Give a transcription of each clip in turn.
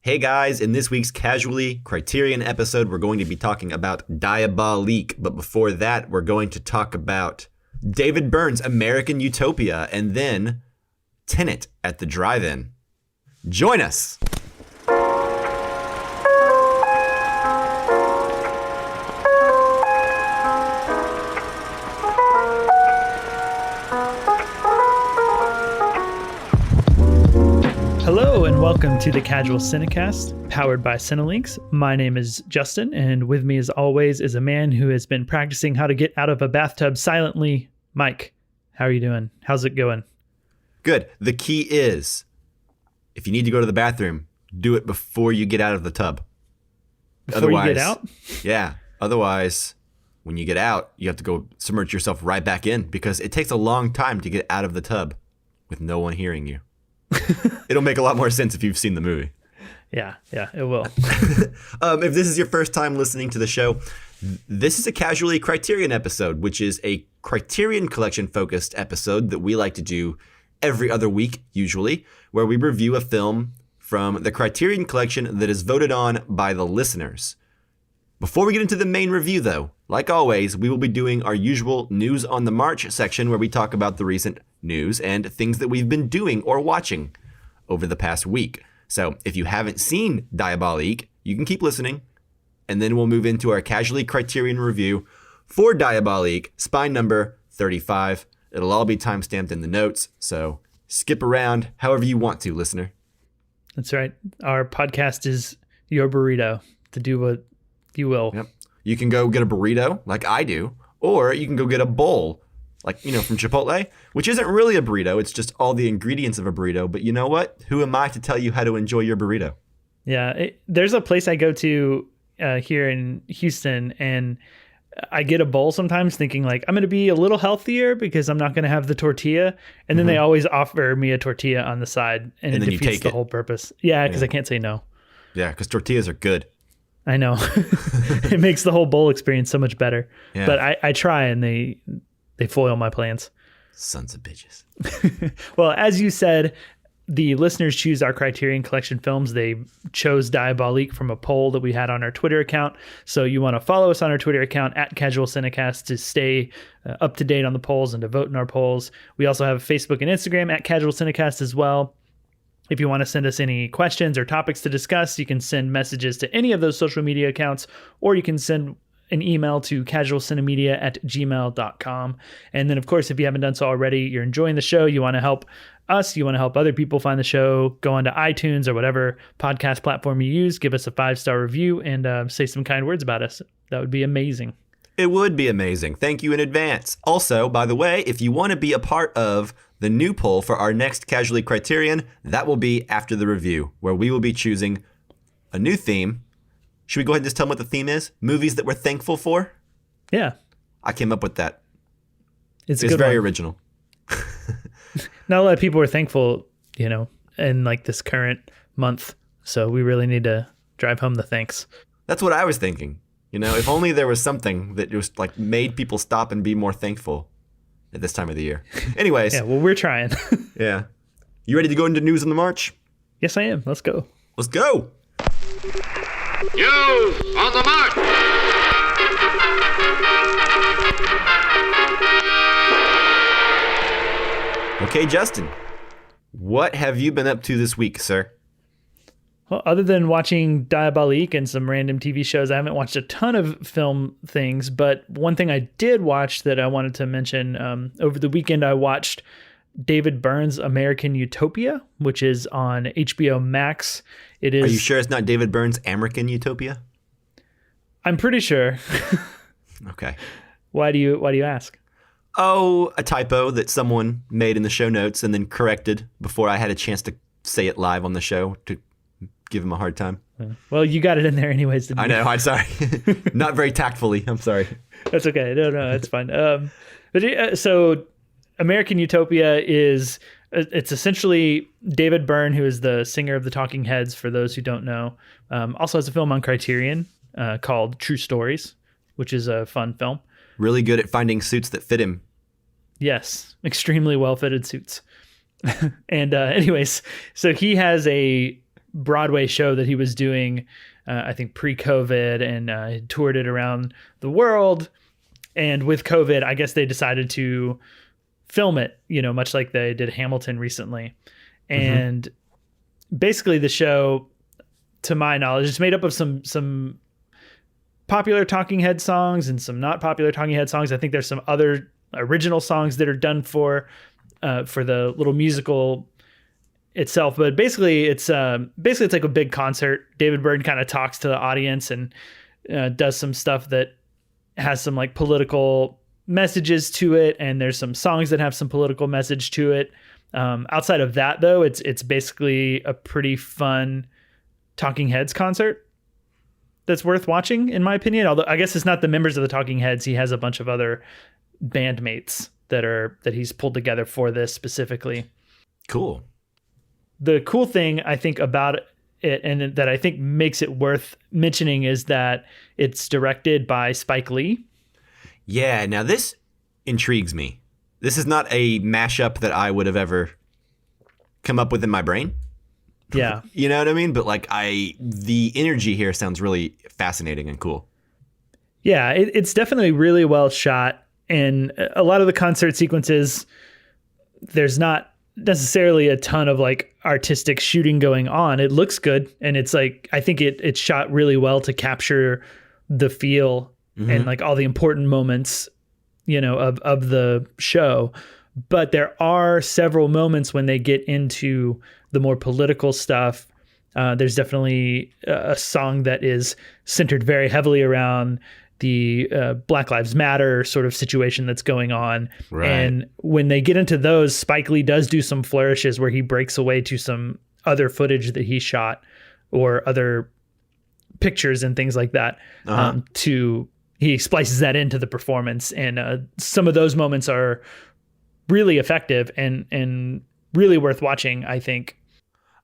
Hey guys, in this week's Casually Criterion episode, we're going to be talking about Diabolique. But before that, we're going to talk about David Byrne's American Utopia and then Tenet at the drive-in. Join us! Hello and welcome to the Casual Cinecast, powered by Cinelinks. My name is Justin, and with me as always is a man who has been practicing how to get out of a bathtub silently, Mike. How are you doing? How's it going? Good. The key is, if you need to go to the bathroom, do it before you get out of the tub. Before you get out? Yeah. Otherwise, when you get out, you have to go submerge yourself right back in because it takes a long time to get out of the tub with no one hearing you. It'll make a lot more sense if you've seen the movie. Yeah, it will. If this is your first time listening to the show, this is a Casually Criterion episode, which is a Criterion Collection focused episode that we like to do every other week, usually, where we review a film from the Criterion Collection that is voted on by the listeners. Before we get into the main review, though, like always, we will be doing our usual News on the March section where we talk about the recent news and things that we've been doing or watching over the past week. So if you haven't seen Diabolique, you can keep listening, and then we'll move into our Casually Criterion review for Diabolique, spine number 35. It'll all be timestamped in the notes, so skip around however you want to, listener. That's right. Our podcast is your burrito to do what you will. Yep. You can go get a burrito, like I do, or you can go get a bowl, like, from Chipotle, which isn't really a burrito. It's just all the ingredients of a burrito. But you know what? Who am I to tell you how to enjoy your burrito? Yeah. There's a place I go to here in Houston, and I get a bowl sometimes thinking like, I'm going to be a little healthier because I'm not going to have the tortilla. And then they always offer me a tortilla on the side, and it defeats the whole purpose. Yeah, because I can't say no. Yeah, because tortillas are good. I know. It makes the whole bowl experience so much better. Yeah. But I try, and they foil my plans. Sons of bitches. Well, as you said, the listeners choose our Criterion Collection films. They chose Diabolique from a poll that we had on our Twitter account. So you want to follow us on our Twitter account at Casual Cinecast to stay up to date on the polls and to vote in our polls. We also have Facebook and Instagram at Casual Cinecast as well. If you want to send us any questions or topics to discuss, you can send messages to any of those social media accounts, or you can send an email to casualcinemedia@gmail.com. And then, of course, if you haven't done so already, you're enjoying the show, you want to help us, you want to help other people find the show, go onto iTunes or whatever podcast platform you use, give us a 5-star review, and say some kind words about us. That would be amazing. It would be amazing. Thank you in advance. Also, by the way, if you want to be a part of the new poll for our next Casually Criterion, that will be after the review, where we will be choosing a new theme. Should we go ahead and just tell them what the theme is? Movies that we're thankful for? Yeah. I came up with that. It's very original. Not a lot of people are thankful, in like this current month. So we really need to drive home the thanks. That's what I was thinking. If only there was something that just like made people stop and be more thankful at this time of the year. Anyways. Yeah, well, we're trying. Yeah. You ready to go into News on the March? Yes, I am. Let's go. Let's go. News on the March. Okay, Justin. What have you been up to this week, sir? Well, other than watching Diabolique and some random TV shows, I haven't watched a ton of film things, but one thing I did watch that I wanted to mention, over the weekend I watched David Byrne's American Utopia, which is on HBOMax. It is. Are you sure it's not David Byrne's American Utopia? I'm pretty sure. Okay. Why do you ask? Oh, a typo that someone made in the show notes and then corrected before I had a chance to say it live on the show to give him a hard time. Well, you got it in there anyways. Didn't I know. I'm sorry. Not very tactfully. I'm sorry. That's okay. No, it's fine. So American Utopia it's essentially David Byrne, who is the singer of the Talking Heads, for those who don't know. Also has a film on Criterion called True Stories, which is a fun film. Really good at finding suits that fit him. Yes, extremely well-fitted suits. And anyways, so he has a Broadway show that he was doing, I think pre-COVID, and toured it around the world. And with COVID, I guess they decided to film it, much like they did Hamilton recently. And basically the show, to my knowledge, is made up of some popular Talking Head songs and some not popular Talking Head songs. I think there's some other original songs that are done for the little musical itself. But basically it's like a big concert. David Byrne kind of talks to the audience and does some stuff that has some like political messages to it, and there's some songs that have some political message to it. Outside of that, though, it's basically a pretty fun Talking Heads concert that's worth watching, in my opinion. Although I guess it's not the members of the Talking Heads. He has a bunch of other bandmates that he's pulled together for this specifically. Cool. The cool thing I think about it, and that I think makes it worth mentioning, is that it's directed by Spike Lee. Yeah, now this intrigues me. This is not a mashup that I would have ever come up with in my brain. Yeah. You know what I mean? But like the energy here sounds really fascinating and cool. Yeah, it's definitely really well shot. And a lot of the concert sequences, there's not necessarily a ton of like artistic shooting going on. It looks good. And it's like, I think it's shot really well to capture the feel and like all the important moments, of the show. But there are several moments when they get into the more political stuff. There's definitely a song that is centered very heavily around the Black Lives Matter sort of situation that's going on. Right. And when they get into those, Spike Lee does do some flourishes where he breaks away to some other footage that he shot or other pictures and things like that. He splices that into the performance. And some of those moments are really effective and really worth watching, I think.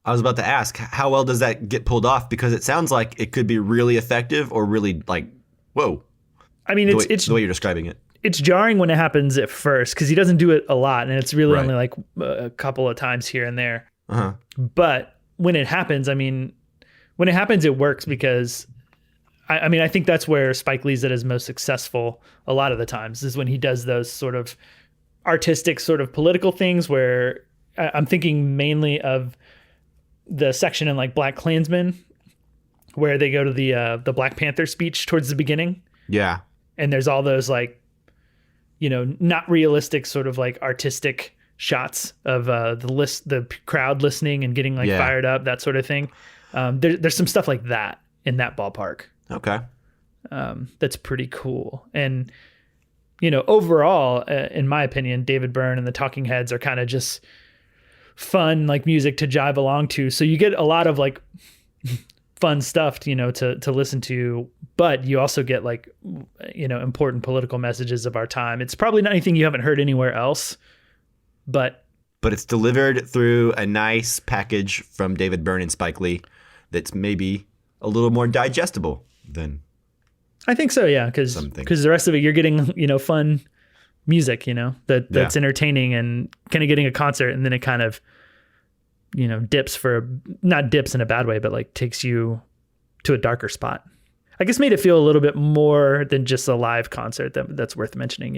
I was about to ask, how well does that get pulled off? Because it sounds like it could be really effective or really like, whoa. I mean, it's the way you're describing it. It's jarring when it happens at first because he doesn't do it a lot, and it's really only like a couple of times here and there. But when it happens, it works because I think that's where Spike Lee's at his most successful a lot of the times, is when he does those sort of artistic sort of political things where I'm thinking mainly of the section in like Black Klansman where they go to the Black Panther speech towards the beginning. Yeah. And there's all those like, not realistic sort of like artistic shots of the crowd listening and getting like fired up, that sort of thing. There's some stuff like that in that ballpark. Okay. That's pretty cool. And, overall, in my opinion, David Byrne and the Talking Heads are kind of just fun, like music to jive along to. So you get a lot of like fun stuff, to listen to, but you also get like, important political messages of our time. It's probably not anything you haven't heard anywhere else, but it's delivered through a nice package from David Byrne and Spike Lee that's maybe a little more digestible than. I think so. Yeah. Cause the rest of it, you're getting, fun music, that's entertaining and kind of getting a concert, and then it kind of, not dips in a bad way, but like takes you to a darker spot. I guess made it feel a little bit more than just a live concert that's worth mentioning,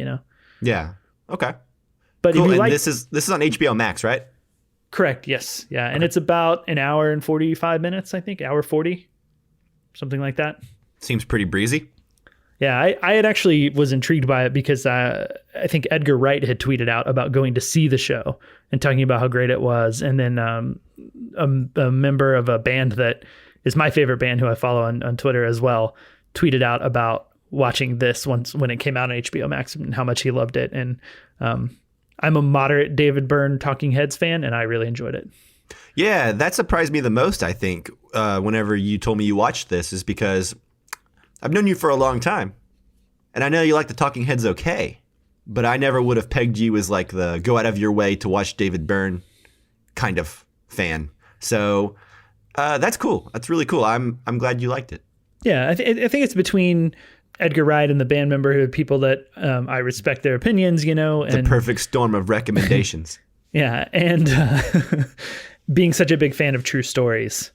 Yeah. Okay. But cool. If you this is on HBOMax, right? Correct. Yes. Yeah. Okay. And it's about an hour and 45 minutes, I think, hour 40, something like that. Seems pretty breezy. Yeah, I had actually was intrigued by it because I think Edgar Wright had tweeted out about going to see the show and talking about how great it was. And then a member of a band that is my favorite band, who I follow on Twitter as well, tweeted out about watching this once when it came out on HBO Max and how much he loved it. And I'm a moderate David Byrne Talking Heads fan, and I really enjoyed it. Yeah, that surprised me the most, I think, whenever you told me you watched this, is because I've known you for a long time, and I know you like the Talking Heads okay, but I never would have pegged you as like the go out of your way to watch David Byrne kind of fan. So that's cool. That's really cool. I'm glad you liked it. Yeah, I think it's between Edgar Wright and the band member, who are people that I respect their opinions, and the perfect storm of recommendations. Yeah, and being such a big fan of true stories.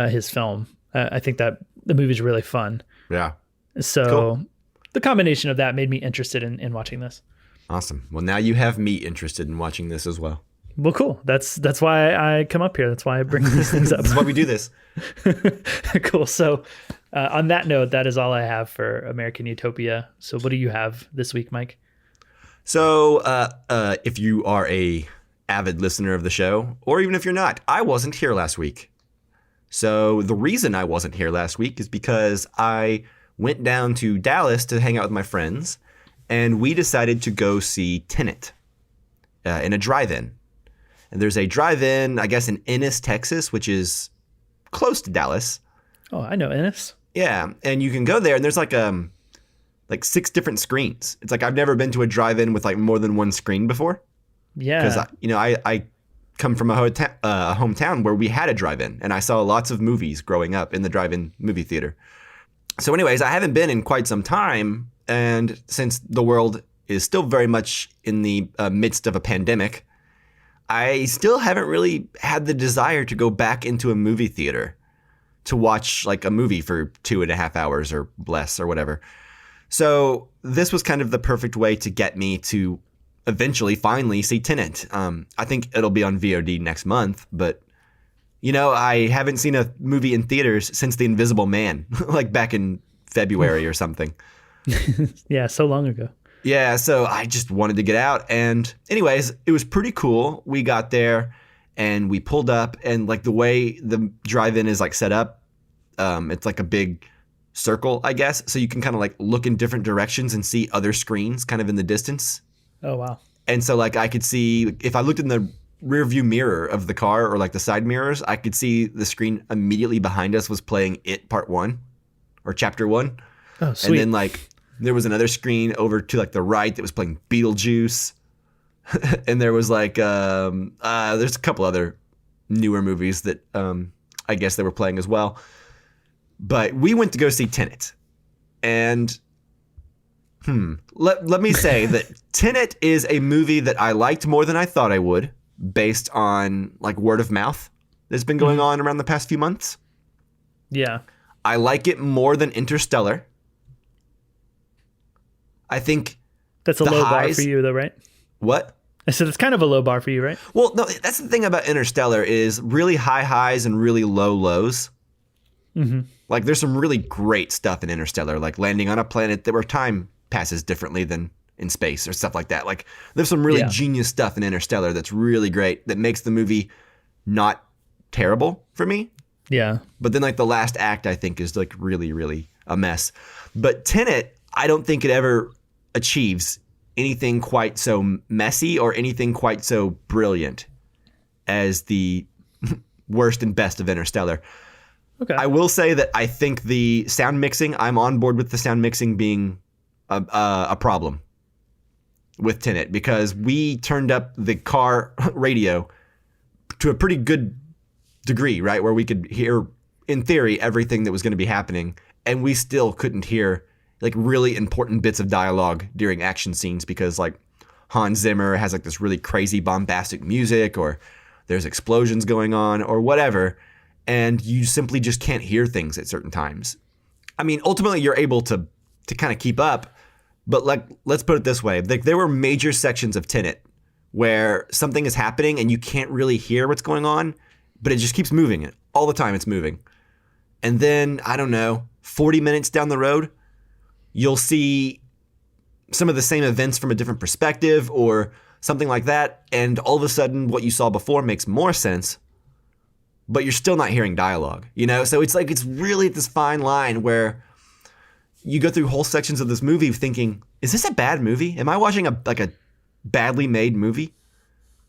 his film. I think that the movie's really fun. Yeah. So Cool. the combination of that made me interested in watching this. Awesome. Well, now you have me interested in watching this as well. Well, cool. That's why I come up here. That's why I bring these things up. That's why we do this. Cool. So on that note, that is all I have for American Utopia. So what do you have this week, Mike? So if you are a avid listener of the show, or even if you're not, I wasn't here last week. So the reason I wasn't here last week is because I went down to Dallas to hang out with my friends, and we decided to go see Tenet in a drive-in. And there's a drive-in, I guess, in Ennis, Texas, which is close to Dallas. Oh, I know Ennis. Yeah, and you can go there, and there's like 6 different screens. It's like I've never been to a drive-in with like more than one screen before. Yeah, Because I come from a hometown where we had a drive-in, and I saw lots of movies growing up in the drive-in movie theater. So anyways, I haven't been in quite some time, and since the world is still very much in the midst of a pandemic, I still haven't really had the desire to go back into a movie theater to watch like a movie for 2.5 hours or less or whatever. So this was kind of the perfect way to get me to eventually finally see Tenet. I think it'll be on VOD next month, but I haven't seen a movie in theaters since The Invisible Man, like back in February or something. Yeah, so long ago. Yeah, so I just wanted to get out. And anyways, it was pretty cool. We got there and we pulled up, and like the way the drive-in is like set up, it's like a big circle, I guess. So you can kind of like look in different directions and see other screens kind of in the distance. Oh, wow. And so like I could see, if I looked in the rear view mirror of the car or like the side mirrors, I could see the screen immediately behind us was playing It Part 1 or Chapter 1. Oh, sweet. And then like there was another screen over to like the right that was playing Beetlejuice. And there was like, there's a couple other newer movies that I guess they were playing as well. But we went to go see Tenet. And let me say that Tenet is a movie that I liked more than I thought I would, based on like word of mouth that's been going on around the past few months. Yeah. I like it more than Interstellar. I think that's a low bar for you though, right? What? I said it's kind of a low bar for you, right? Well, no, that's the thing about Interstellar is really high highs and really low lows. Mm-hmm. Like there's some really great stuff in Interstellar, like landing on a planet where time passes differently than in space or stuff like that. Like there's some really genius stuff in Interstellar that's really great that makes the movie not terrible for me. Yeah. But then like the last act I think is like really, really a mess. But Tenet, I don't think it ever achieves anything quite so messy or anything quite so brilliant as the worst and best of Interstellar. Okay. I will say that I think the sound mixing, I'm on board with the sound mixing being a problem with Tenet, because we turned up the car radio to a pretty good degree, right? Where we could hear, in theory, everything that was going to be happening. And we still couldn't hear like really important bits of dialogue during action scenes, because like Hans Zimmer has like this really crazy bombastic music, or there's explosions going on or whatever. And you simply just can't hear things at certain times. I mean, ultimately you're able to kind of keep up, but like, let's put it this way. Like, there were major sections of Tenet where something is happening and you can't really hear what's going on, but it just keeps moving. All the time it's moving. And then, I don't know, 40 minutes down the road, you'll see some of the same events from a different perspective or something like that. And all of a sudden what you saw before makes more sense, but you're still not hearing dialogue, So it's like, it's really this fine line where you go through whole sections of this movie thinking, is this a bad movie? Am I watching a badly made movie?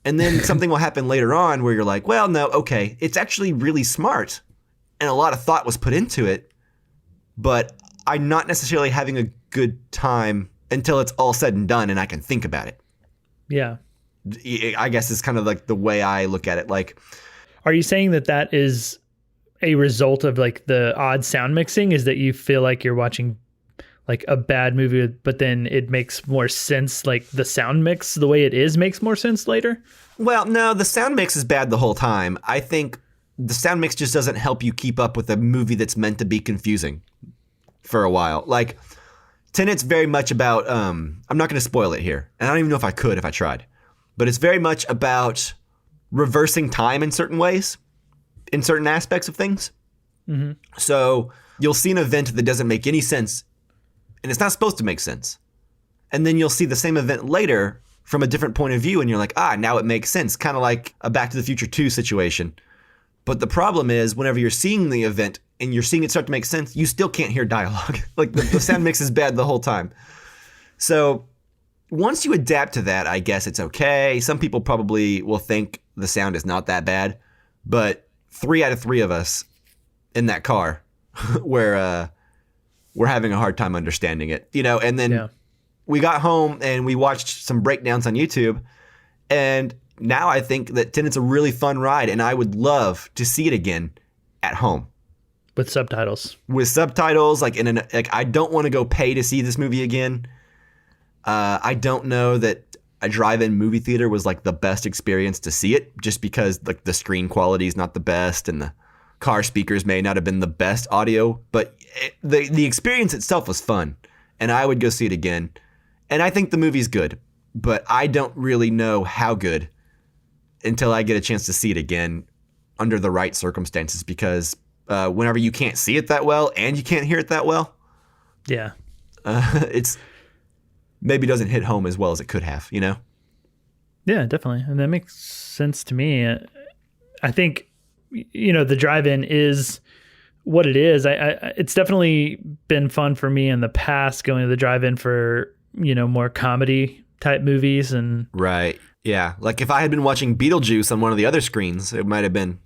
And then something will happen later on where you're like, well, no, okay, it's actually really smart and a lot of thought was put into it, but I'm not necessarily having a good time until it's all said and done and I can think about it. Yeah. I guess it's kind of like the way I look at it. Like, are you saying that is a result of like the odd sound mixing, is that you feel like you're watching like a bad movie, but then it makes more sense, like the sound mix, the way it is, makes more sense later? Well, no, the sound mix is bad the whole time. I think the sound mix just doesn't help you keep up with a movie that's meant to be confusing for a while. Like, Tenet's very much about, I'm not going to spoil it here, and I don't even know if I could if I tried, but it's very much about reversing time in certain ways, in certain aspects of things. Mm-hmm. So you'll see an event that doesn't make any sense, and it's not supposed to make sense. And then you'll see the same event later from a different point of view, and you're like, now it makes sense, kind of like a Back to the Future 2 situation. But the problem is, whenever you're seeing the event and you're seeing it start to make sense, you still can't hear dialogue. Like, the sound mix is bad the whole time. So once you adapt to that, I guess it's okay. Some people probably will think the sound is not that bad, but 3 out of 3 of us in that car we're having a hard time understanding it, and then we got home and we watched some breakdowns on YouTube, and now I think that Tenet's a really fun ride, and I would love to see it again at home. With subtitles. Like I don't want to go pay to see this movie again. I don't know that a drive-in movie theater was like the best experience to see it, just because like the screen quality is not the best and the car speakers may not have been the best audio, but the experience itself was fun, and I would go see it again. And I think the movie's good, but I don't really know how good until I get a chance to see it again under the right circumstances, because whenever you can't see it that well and you can't hear it that well, it's maybe doesn't hit home as well as it could have, Yeah, definitely. And that makes sense to me. I think, the drive-in is what it is. It's definitely been fun for me in the past going to the drive-in for, more comedy type movies. And right. Yeah. Like if I had been watching Beetlejuice on one of the other screens, it might have been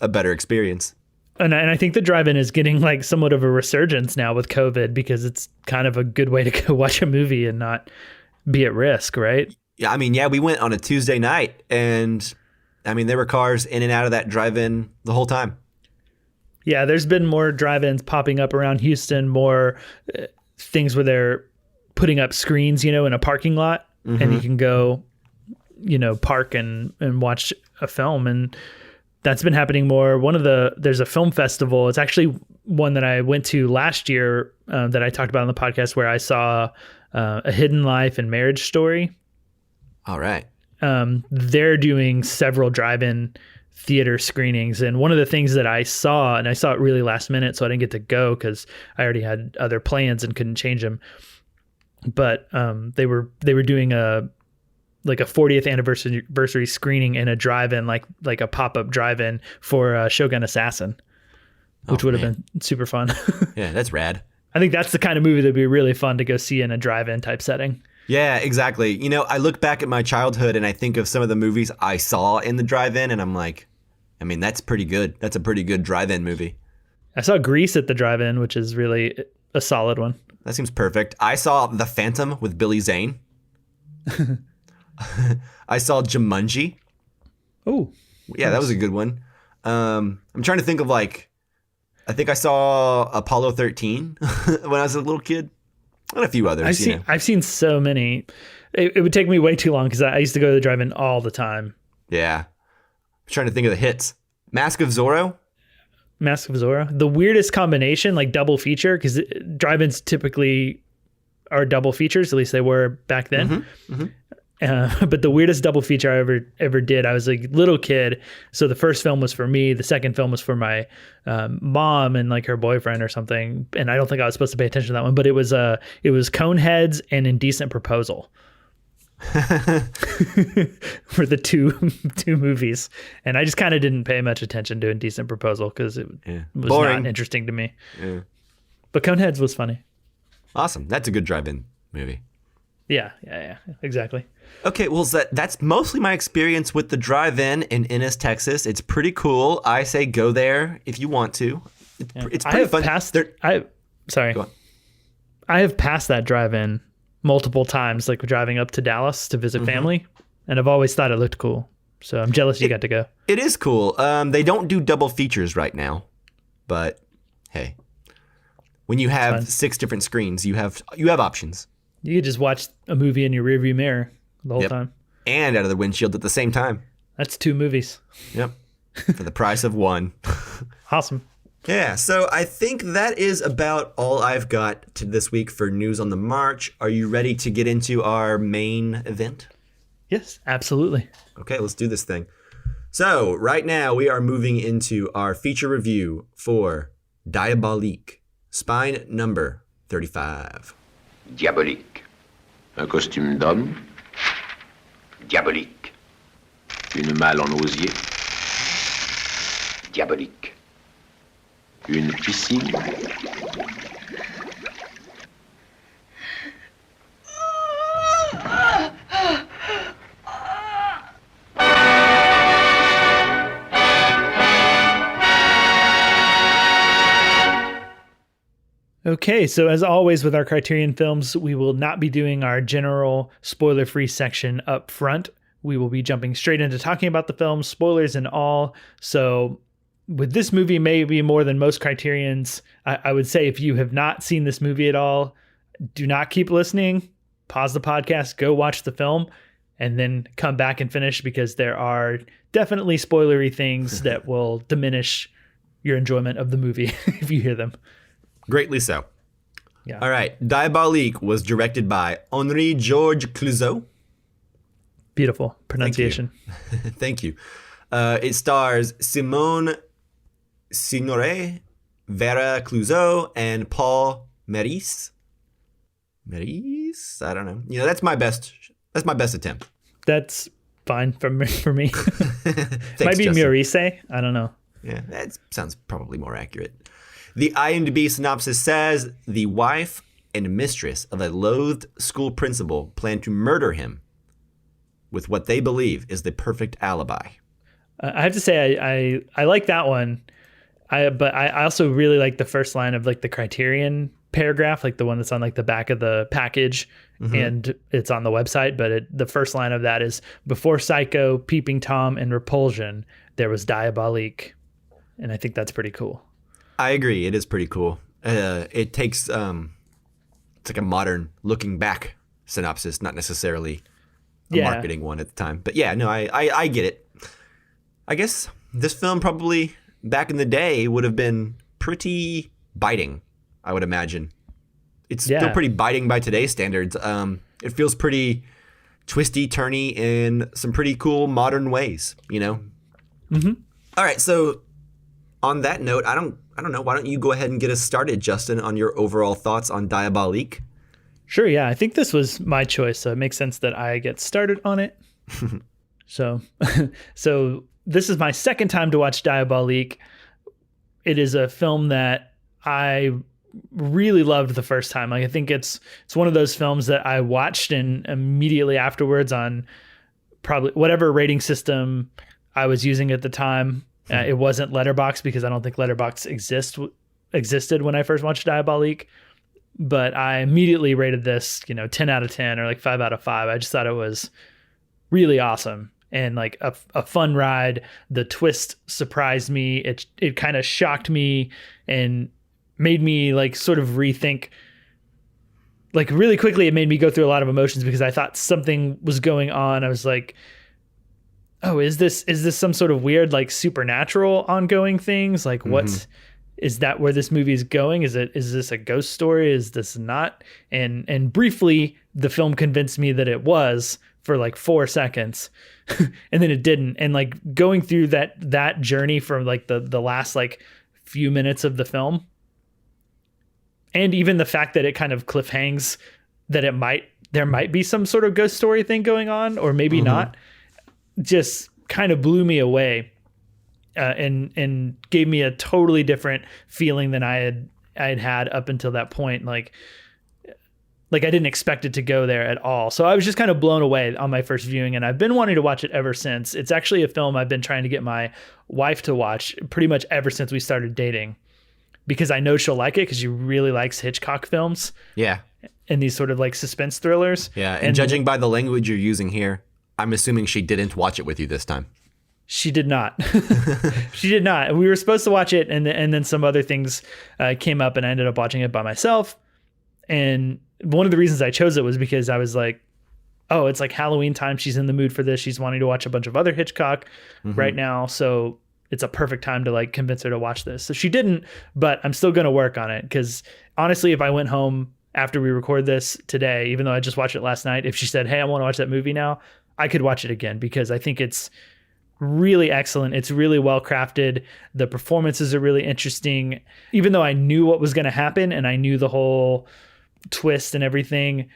a better experience. And I think the drive-in is getting like somewhat of a resurgence now with COVID, because it's kind of a good way to go watch a movie and not be at risk, right? Yeah, we went on a Tuesday night, and there were cars in and out of that drive-in the whole time. Yeah, there's been more drive-ins popping up around Houston, more things where they're putting up screens, in a parking lot, and you can go, park and watch a film. And that's been happening more. There's a film festival. It's actually one that I went to last year that I talked about on the podcast, where I saw A Hidden Life and Marriage Story. All right. They're doing several drive-in theater screenings. And one of the things that I saw, and I saw it really last minute, so I didn't get to go because I already had other plans and couldn't change them. But they were doing a 40th anniversary screening in a drive-in, like a pop-up drive-in for Shogun Assassin, which would have been super fun. Yeah, that's rad. I think that's the kind of movie that'd be really fun to go see in a drive-in type setting. Yeah, exactly. I look back at my childhood and I think of some of the movies I saw in the drive-in, and I'm like, that's pretty good. That's a pretty good drive-in movie. I saw Grease at the drive-in, which is really a solid one. That seems perfect. I saw The Phantom with Billy Zane. I saw Jumanji. Oh, yeah, that was a good one. I'm trying to think of I think I saw Apollo 13 when I was a little kid, and a few others. I've seen so many. It would take me way too long because I used to go to the drive-in all the time. Yeah, I'm trying to think of the hits. Mask of Zorro. The weirdest combination, like double feature, because drive-ins typically are double features. At least they were back then. But the weirdest double feature I ever did, I was a little kid, so the first film was for me, the second film was for my mom and like her boyfriend or something, and I don't think I was supposed to pay attention to that one, but it was Coneheads and Indecent Proposal. For the two movies, and I just kind of didn't pay much attention to Indecent Proposal because it was boring. Not interesting to me. But Coneheads was funny. Awesome. That's a good drive-in movie. Yeah, exactly. Okay, well, that's mostly my experience with the drive-in in Ennis, Texas. It's pretty cool. I say go there if you want to. It's pretty fun. I have passed that drive-in multiple times, like driving up to Dallas to visit family, and I've always thought it looked cool. So I'm jealous you got to go. It is cool. They don't do double features right now, but hey, when you have 6 different screens, you have options. You could just watch a movie in your rearview mirror the whole time. And out of the windshield at the same time. That's 2 movies. Yep. for the price of one. Awesome. Yeah, so I think that is about all I've got to this week for news on the march. Are you ready to get into our main event? Yes, absolutely. Okay, let's do this thing. So right now we are moving into our feature review for Diabolique, spine number 35. Diabolique. Un costume d'homme. Diabolique. Une malle en osier. Diabolique. Une piscine. Okay, so as always with our Criterion films, we will not be doing our general spoiler-free section up front. We will be jumping straight into talking about the film, spoilers and all. So with this movie, maybe more than most Criterions, I would say if you have not seen this movie at all, do not keep listening. Pause the podcast, go watch the film, and then come back and finish, because there are definitely spoilery things that will diminish your enjoyment of the movie if you hear them. Greatly so. Yeah. All right. Diabolique was directed by Henri-Georges Clouzot. Beautiful pronunciation. Thank you. It stars Simone Signoret, Vera Clouzot, and Paul Meurice. Meurice? I don't know. You know, that's my best attempt. That's fine for me. Thanks, Might be Justin. Meurice. I don't know. Yeah, that sounds probably more accurate. The IMDb synopsis says the wife and mistress of a loathed school principal plan to murder him with what they believe is the perfect alibi. I have to say I like that one. But I also really like the first line of like the Criterion paragraph, like the one that's on like the back of the package, and it's on the website. But the first line of that is, before Psycho, Peeping Tom, and Repulsion, there was Diabolique. And I think that's pretty cool. I agree. It is pretty cool. It takes it's like a modern looking back synopsis, not necessarily a marketing one at the time. But yeah, no, I get it. I guess this film probably back in the day would have been pretty biting, I would imagine. It's still pretty biting by today's standards. It feels pretty twisty, turny in some pretty cool modern ways, you know? Mm-hmm. All right, so on that note, I don't know. Why don't you go ahead and get us started, Justin, on your overall thoughts on Diabolique? Sure, yeah. I think this was my choice, so it makes sense that I get started on it. So this is my second time to watch Diabolique. It is a film that I really loved the first time. Like, I think it's one of those films that I watched and immediately afterwards on probably whatever rating system I was using at the time. It wasn't Letterboxd, because I don't think Letterboxd existed when I first watched Diabolique. But I immediately rated this, 10 out of 10 or like 5 out of 5. I just thought it was really awesome and like a fun ride. The twist surprised me. It kind of shocked me and made me like sort of rethink. Like really quickly, it made me go through a lot of emotions, because I thought something was going on. I was like, oh, is this some sort of weird, like supernatural ongoing things? Like is that where this movie is going? Is this a ghost story? Is this not? And briefly, the film convinced me that it was for like 4 seconds, and then it didn't. And like going through that journey from like the last like few minutes of the film, and even the fact that it kind of cliffhangs that there might be some sort of ghost story thing going on, or maybe not, just kind of blew me away, and gave me a totally different feeling than I had up until that point. Like I didn't expect it to go there at all. So I was just kind of blown away on my first viewing, and I've been wanting to watch it ever since. It's actually a film I've been trying to get my wife to watch pretty much ever since we started dating, because I know she'll like it, because she really likes Hitchcock films. Yeah. And these sort of like suspense thrillers. Yeah. And judging by the language you're using here, I'm assuming she didn't watch it with you this time. She did not. She did not. We were supposed to watch it, and then some other things came up, and I ended up watching it by myself. And one of the reasons I chose it was because I was like, oh, it's like Halloween time. She's in the mood for this. She's wanting to watch a bunch of other Hitchcock right now. So it's a perfect time to like convince her to watch this. So she didn't, but I'm still going to work on it. Because honestly, if I went home after we record this today, even though I just watched it last night, if she said, hey, I want to watch that movie now, I could watch it again, because I think it's really excellent. It's really well crafted. The performances are really interesting. Even though I knew what was going to happen and I knew the whole twist and everything,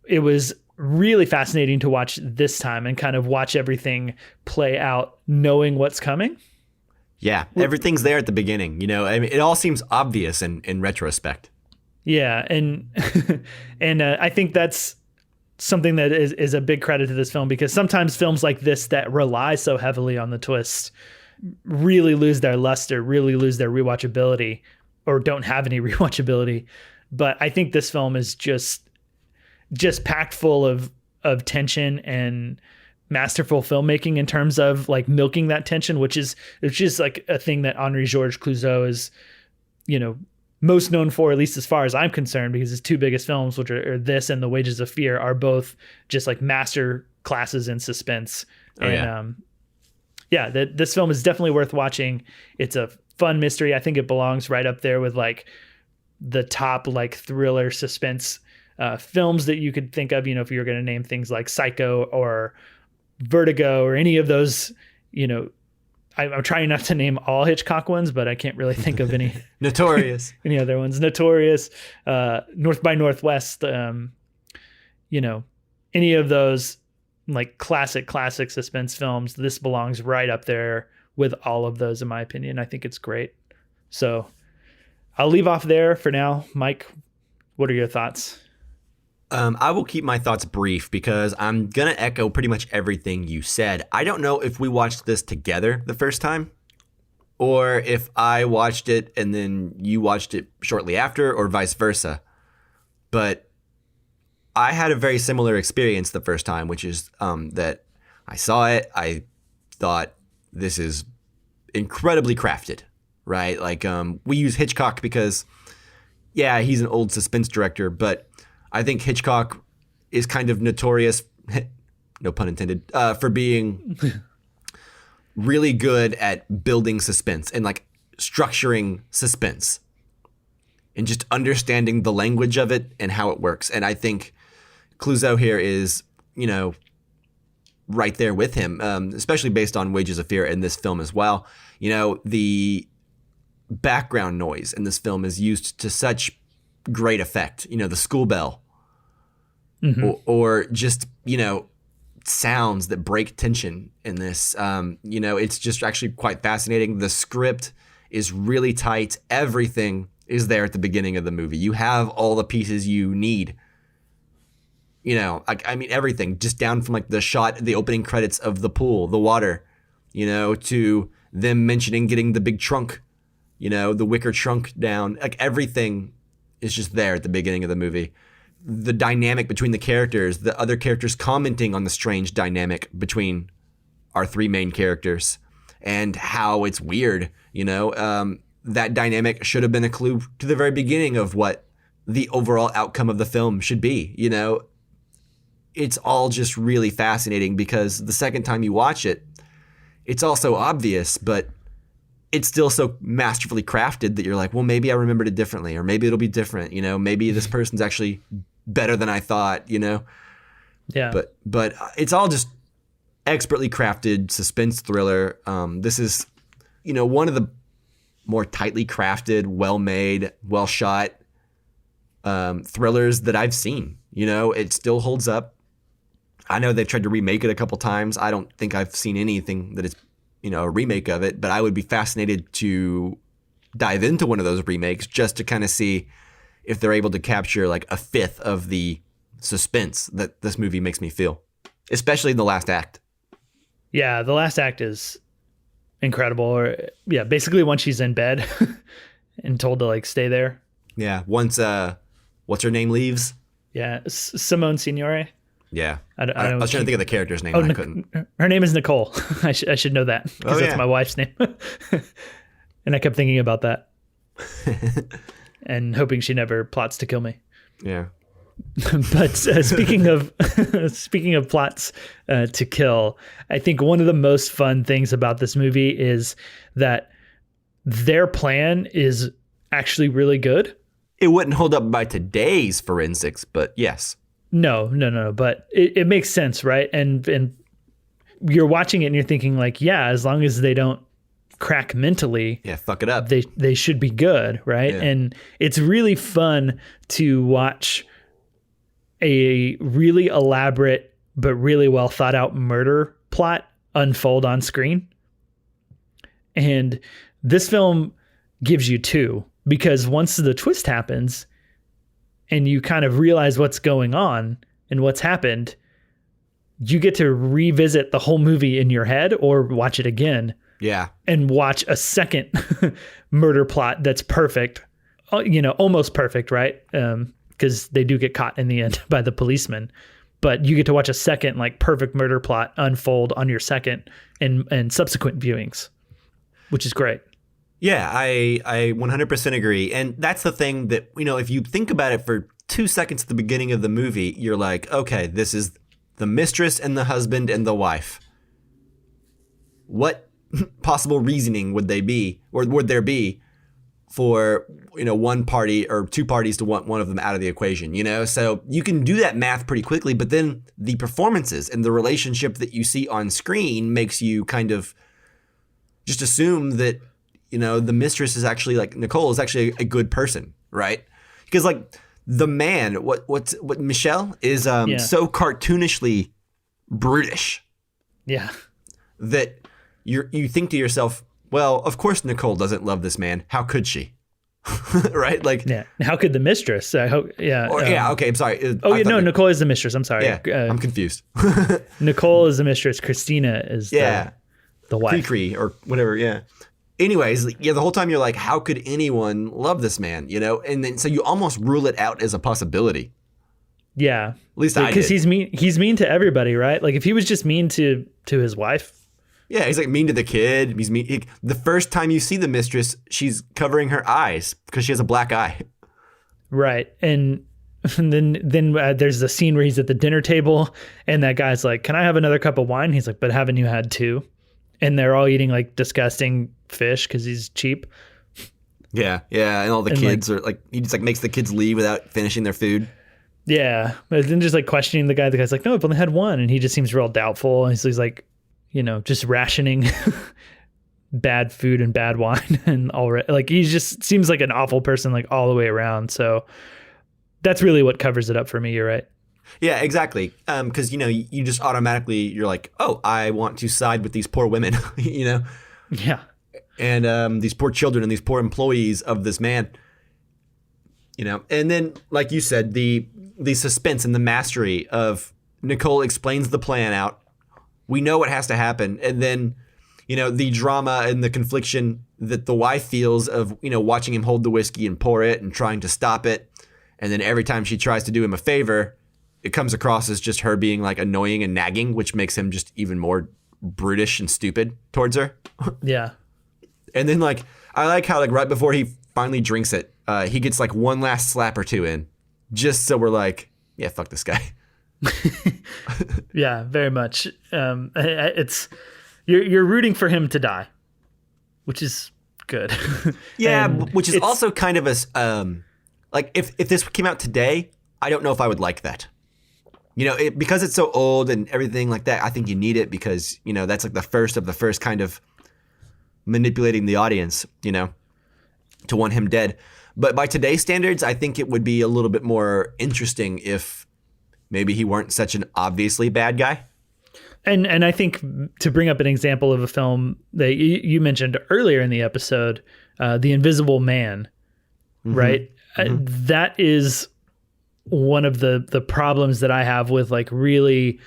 it was really fascinating to watch this time and kind of watch everything play out knowing what's coming. Yeah, everything's there at the beginning. You know, I mean, it all seems obvious in retrospect. Yeah, and and I think that's something that is a big credit to this film, because sometimes films like this that rely so heavily on the twist really lose their luster, really lose their rewatchability, or don't have any rewatchability. But I think this film is just packed full of tension and masterful filmmaking in terms of like milking that tension, which is like a thing that Henri-Georges Clouzot is, you know, most known for, at least as far as I'm concerned, because his two biggest films, which are this and The Wages of Fear, are both just like master classes in suspense. Oh, and this film is definitely worth watching. It's a fun mystery. I think it belongs right up there with like the top like thriller suspense films that you could think of, you know, if you're going to name things like Psycho or Vertigo or any of those, you know. I'm trying not to name all Hitchcock ones, but I can't really think of any. Notorious. Any other ones. Notorious, North by Northwest, you know, any of those like classic suspense films. This belongs right up there with all of those, in my opinion. I think it's great. So I'll leave off there for now. Mike, what are your thoughts? I will keep my thoughts brief because I'm going to echo pretty much everything you said. I don't know if we watched this together the first time, or if I watched it and then you watched it shortly after, or vice versa. But I had a very similar experience the first time, which is that I saw it. I thought, this is incredibly crafted, right? Like we use Hitchcock because, yeah, he's an old suspense director, but I think Hitchcock is kind of notorious, no pun intended, for being really good at building suspense and like structuring suspense and just understanding the language of it and how it works. And I think Clouzot here is, you know, right there with him, especially based on Wages of Fear in this film as well. You know, the background noise in this film is used to such great effect. You know, the school bell. Mm-hmm. Or just, you know, sounds that break tension in this. You know, it's just actually quite fascinating. The script is really tight. Everything is there at the beginning of the movie. You have all the pieces you need. You know, like, I mean, everything, just down from like the shot, the opening credits of the pool, the water, you know, to them mentioning getting the big trunk, you know, the wicker trunk down. Like everything is just there at the beginning of the movie. The dynamic between the characters, the other characters commenting on the strange dynamic between our three main characters and how it's weird, you know, that dynamic should have been a clue to the very beginning of what the overall outcome of the film should be. You know, it's all just really fascinating because the second time you watch it, it's all so obvious, but it's still so masterfully crafted that you're like, well, maybe I remembered it differently, or maybe it'll be different. You know, maybe this person's actually better than I thought, you know? Yeah. But it's all just expertly crafted suspense thriller. This is, you know, one of the more tightly crafted, well-made, well-shot thrillers that I've seen. You know, it still holds up. I know they've tried to remake it a couple times. I don't think I've seen anything that is, you know, a remake of it, but I would be fascinated to dive into one of those remakes just to kind of see if they're able to capture like a fifth of the suspense that this movie makes me feel, especially in the last act. Yeah, the last act is incredible. Or yeah, basically once she's in bed and told to like stay there. Yeah, once what's her name leaves. Yeah, Simone Signore. Yeah, I was trying to think of the character's name. And I couldn't. Her name is Nicole. I should know that because that's my wife's name. And I kept thinking about that and hoping she never plots to kill me. Yeah. But speaking of speaking of plots to kill, I think one of the most fun things about this movie is that their plan is actually really good. It wouldn't hold up by today's forensics, but yes. No. But it makes sense, right? And you're watching it and you're thinking like, yeah, as long as they don't crack mentally, fuck it up. They should be good, right? Yeah. And it's really fun to watch a really elaborate but really well thought out murder plot unfold on screen. And this film gives you two, because once the twist happens and you kind of realize what's going on and what's happened, you get to revisit the whole movie in your head or watch it again. Yeah. And watch a second murder plot that's perfect, almost perfect, right? Because they do get caught in the end by the policeman. But you get to watch a second like perfect murder plot unfold on your second and subsequent viewings, which is great. Yeah, I 100% agree. And that's the thing that, if you think about it for 2 seconds at the beginning of the movie, you're like, okay, this is the mistress and the husband and the wife. What possible reasoning would there be for, one party or two parties to want one of them out of the equation, So you can do that math pretty quickly, but then the performances and the relationship that you see on screen makes you kind of just assume that, the mistress is actually like Nicole is actually a good person, right? Because like the man, what Michelle is so cartoonishly brutish. Yeah. That you think to yourself, well, of course Nicole doesn't love this man. How could she? Right? Like, yeah. How could the mistress? I hope. Yeah. Okay. I'm sorry. Nicole is the mistress. I'm sorry. Yeah, I'm confused. Nicole is the mistress. Christina is the wife. Cree or whatever. Yeah. Anyways, the whole time you're like, how could anyone love this man? And then so you almost rule it out as a possibility. Yeah. At least I did. Because he's mean to everybody, right? Like if he was just mean to his wife. Yeah, he's like mean to the kid. He's mean. The first time you see the mistress, she's covering her eyes because she has a black eye. Right, and then there's the scene where he's at the dinner table, and that guy's like, "Can I have another cup of wine?" He's like, "But haven't you had two?" And they're all eating like disgusting fish because he's cheap. Yeah, and all the kids are like, he just like makes the kids leave without finishing their food. Yeah, but then just like questioning the guy. The guy's like, "No, I've only had one," and he just seems real doubtful. And he's like, just rationing bad food and bad wine and like he just seems like an awful person like all the way around. So that's really what covers it up for me. You're right. Yeah, exactly. Because you just automatically you're like, oh, I want to side with these poor women. Yeah. And these poor children and these poor employees of this man. And then like you said, the suspense and the mastery of Nicole explains the plan out. We know what has to happen. And then, the drama and the confliction that the wife feels of, watching him hold the whiskey and pour it and trying to stop it. And then every time she tries to do him a favor, it comes across as just her being like annoying and nagging, which makes him just even more brutish and stupid towards her. Yeah. And then like, I like how like right before he finally drinks it, he gets like one last slap or two in just so we're like, yeah, fuck this guy. Yeah, very much. It's you're rooting for him to die, which is good. Yeah, which is also kind of a like if this came out today, I don't know if I would like that. Because it's so old and everything like that. I think you need it because that's like the first kind of manipulating the audience. To want him dead. But by today's standards, I think it would be a little bit more interesting if maybe he weren't such an obviously bad guy. And I think to bring up an example of a film that you mentioned earlier in the episode, The Invisible Man, right? That is one of the problems that I have with like really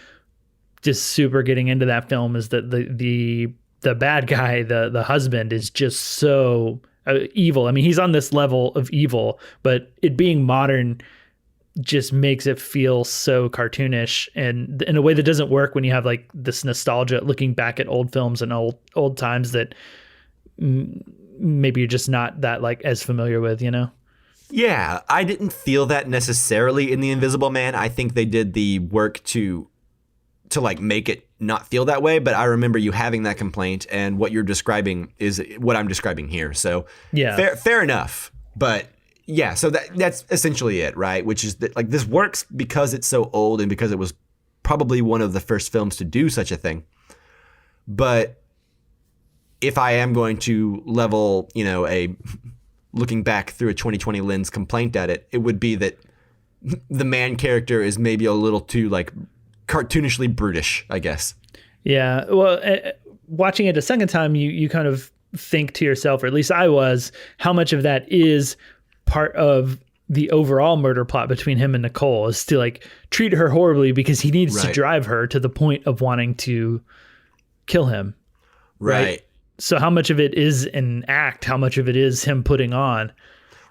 just super getting into that film is that the bad guy, the husband, is just so evil. I mean, he's on this level of evil, but it being modern just makes it feel so cartoonish and in a way that doesn't work when you have like this nostalgia looking back at old films and old times that maybe you're just not that like as familiar with, Yeah, I didn't feel that necessarily in The Invisible Man. I think they did the work to like make it not feel that way, but I remember you having that complaint, and what you're describing is what I'm describing here. So Yeah. fair enough. But yeah, so that's essentially it, right? Which is that like this works because it's so old and because it was probably one of the first films to do such a thing. But if I am going to level, a looking back through a 2020 lens complaint at it, it would be that the man character is maybe a little too like cartoonishly brutish, I guess. Yeah. Well, watching it a second time, you kind of think to yourself, or at least I was, how much of that is part of the overall murder plot between him and Nicole, is to like treat her horribly because he needs to drive her to the point of wanting to kill him. Right. So how much of it is an act? How much of it is him putting on?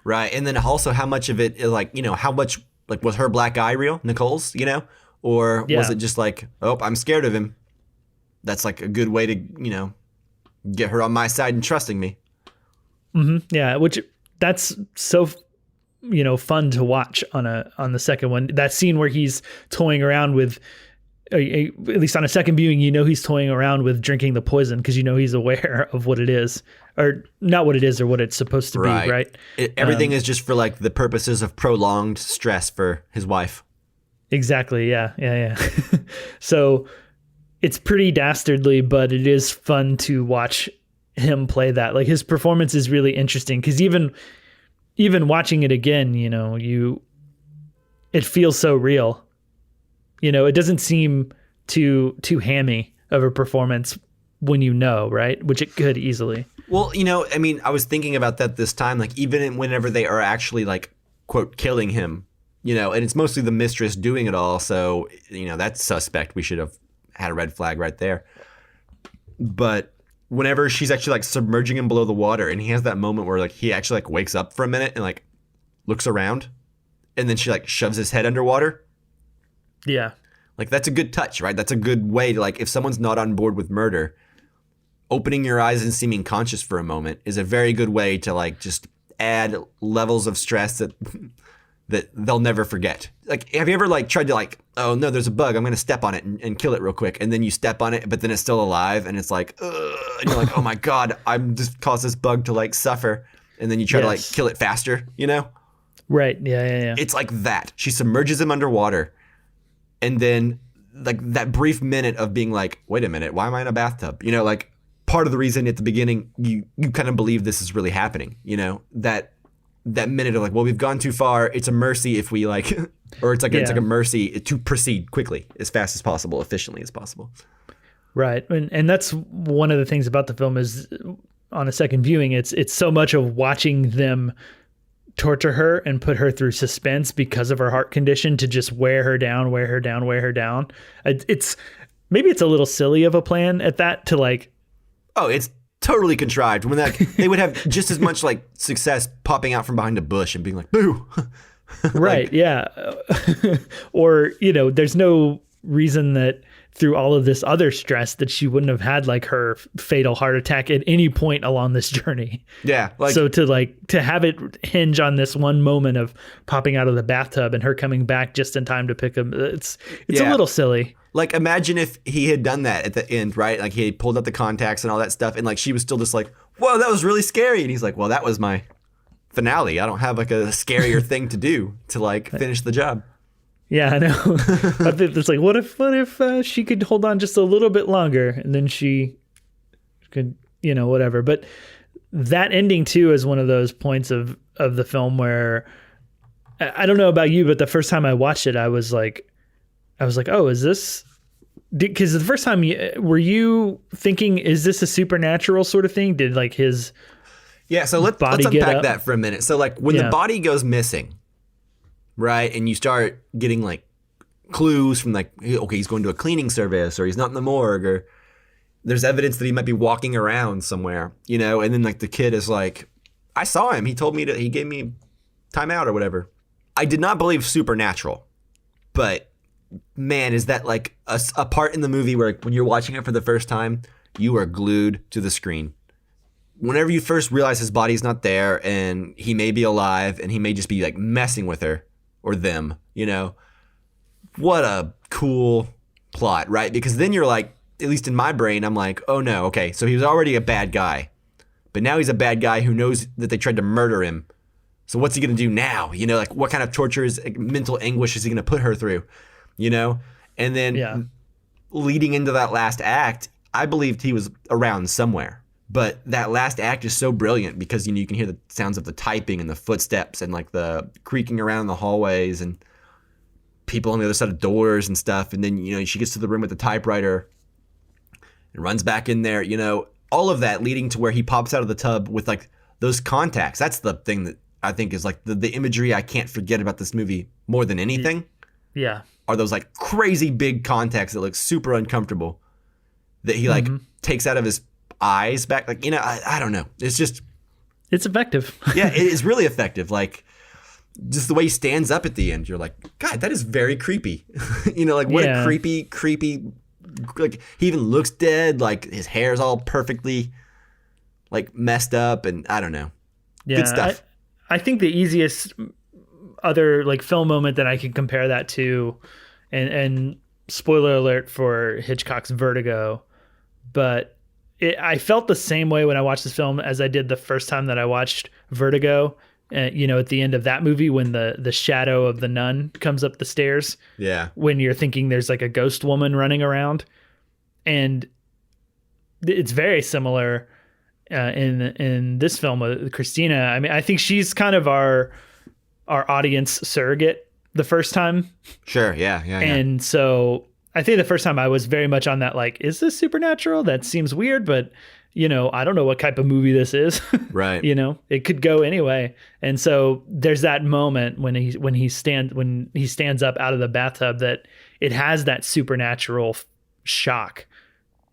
Right. And then also how much of it is like, how much like was her black eye real, Nicole's, or was it just like, oh, I'm scared of him. That's like a good way to, get her on my side and trusting me. Mm-hmm. Yeah. Which that's so, fun to watch on the second one. That scene where he's toying around with, at least on a second viewing, he's toying around with drinking the poison because he's aware of what it is, or not what it is or what it's supposed to be, right? Everything is just for like the purposes of prolonged stress for his wife. Exactly. Yeah. So it's pretty dastardly, but it is fun to watch him play that. Like his performance is really interesting because even watching it again, it feels so real. It doesn't seem too hammy of a performance when right? Which it could easily. Well, I was thinking about that this time, like even whenever they are actually like, quote, killing him, and it's mostly the mistress doing it all. So, that's suspect. We should have had a red flag right there. But whenever she's actually like submerging him below the water and he has that moment where like he actually like wakes up for a minute and like looks around and then she like shoves his head underwater. Yeah. Like that's a good touch, right? That's a good way to like, if someone's not on board with murder, opening your eyes and seeming conscious for a moment is a very good way to like just add levels of stress that they'll never forget. Like, have you ever like tried to like, oh no, there's a bug, I'm going to step on it and kill it real quick. And then you step on it, but then it's still alive and it's like, ugh, and you're like, oh my God, I'm just caused this bug to like suffer. And then you try to like kill it faster, Right. Yeah. It's like that. She submerges him underwater. And then like that brief minute of being like, wait a minute, why am I in a bathtub? Like part of the reason at the beginning, you kind of believe this is really happening, that minute of like, well, we've gone too far. It's a mercy if we like, or it's like a mercy to proceed quickly, as fast as possible, efficiently as possible. Right. And that's one of the things about the film is on a second viewing, it's so much of watching them torture her and put her through suspense because of her heart condition to just wear her down. It's maybe it's a little silly of a plan at that to like, oh, it's totally contrived when that they would have just as much like success popping out from behind a bush and being like, boo. Right. Yeah. Or, there's no reason that through all of this other stress that she wouldn't have had like her fatal heart attack at any point along this journey. Yeah. So to have it hinge on this one moment of popping out of the bathtub and her coming back just in time to pick him, it's a little silly. Like, imagine if he had done that at the end, right? Like, he had pulled out the contacts and all that stuff, and, like, she was still just like, whoa, that was really scary. And he's like, well, that was my finale. I don't have, like, a scarier thing to do to, like, finish the job. Yeah, I know. It's like, what if she could hold on just a little bit longer, and then she could, whatever. But that ending, too, is one of those points of the film where, I don't know about you, but the first time I watched it, I was like, oh, is this? Because the first time, were you thinking, is this a supernatural sort of thing? Did like his so let's unpack that for a minute. So like when the body goes missing, right, and you start getting like clues from like, okay, he's going to a cleaning service, or he's not in the morgue, or there's evidence that he might be walking around somewhere, and then like the kid is like, I saw him. He told me he gave me time out or whatever. I did not believe supernatural, but man, is that like a part in the movie where when you're watching it for the first time, you are glued to the screen. whenever you first realize his body's not there and he may be alive and he may just be like messing with her or them, you know, what a cool plot, right? Because then you're like, at least in my brain, I'm like, oh no, okay, so he was already a bad guy, but now he's a bad guy who knows that they tried to murder him. So what's he going to do now? You know, like what kind of torture mental anguish is he going to put her through, you know? And then leading into that last act, I believed he was around somewhere. But that last act is so brilliant because, you know, you can hear the sounds of the typing and the footsteps and like the creaking around in the hallways and people on the other side of doors and stuff. And then, you know, she gets to the room with the typewriter and runs back in there, you know, all of that leading to where he pops out of the tub with like those contacts. That's the thing that I think is like the imagery I can't forget about this movie more than anything. Yeah. Are those like crazy big contacts that look super uncomfortable that he like takes out of his eyes back. Like, you know, I don't know. It's just. It's effective. Yeah, it is really effective. Like just the way he stands up at the end, you're like, God, that is very creepy. You know, like what a creepy, like he even looks dead. Like his hair's all perfectly like messed up and I don't know. Yeah, good stuff. I think the easiest other like film moment that I can compare that to, and spoiler alert for Hitchcock's Vertigo, but I felt the same way when I watched this film as I did the first time that I watched Vertigo. You know, at the end of that movie when the shadow of the nun comes up the stairs. Yeah. When you're thinking there's like a ghost woman running around, and it's very similar in this film with Christina. I mean, I think she's kind of our audience surrogate the first time. Sure. Yeah. And so I think the first time I was very much on that, like, is this supernatural? That seems weird, but you know, I don't know what type of movie this is. Right. You know, it could go anyway. And so there's that moment when he stands up out of the bathtub that it has that supernatural shock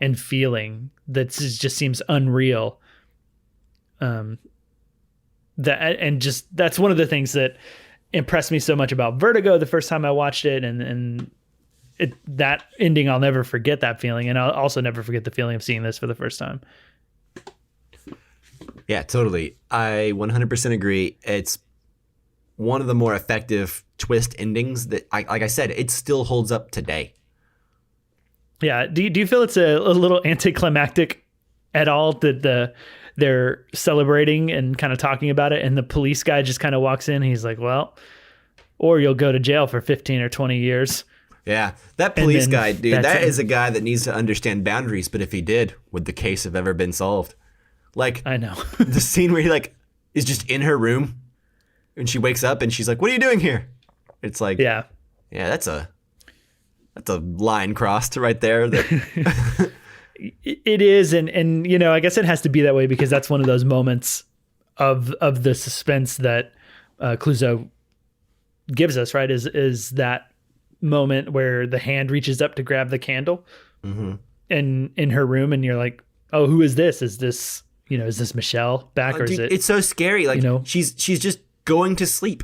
and feeling that just seems unreal. That's one of the things that impressed me so much about Vertigo the first time I watched it, and that ending, I'll never forget that feeling, and I'll also never forget the feeling of seeing this for the first time. Yeah, totally. I 100% agree. It's one of the more effective twist endings that, like I said, it still holds up today. Yeah. Do you feel it's a little anticlimactic at all that they're celebrating and kind of talking about it, and the police guy just kind of walks in? He's like, well, or you'll go to jail for 15 or 20 years. Yeah, that police guy, dude, that is a guy that needs to understand boundaries. But if he did, would the case have ever been solved? Like, I know the scene where he like is just in her room and she wakes up and she's like, "What are you doing here?" It's like, yeah, that's a line crossed right there. It is, and you know, I guess it has to be that way because that's one of those moments of the suspense that Clouzot gives us, right? Is that moment where the hand reaches up to grab the candle in her room, and you're like, oh, who is this? Is this Michelle back, or dude, is it? It's so scary. Like, you know, she's just going to sleep.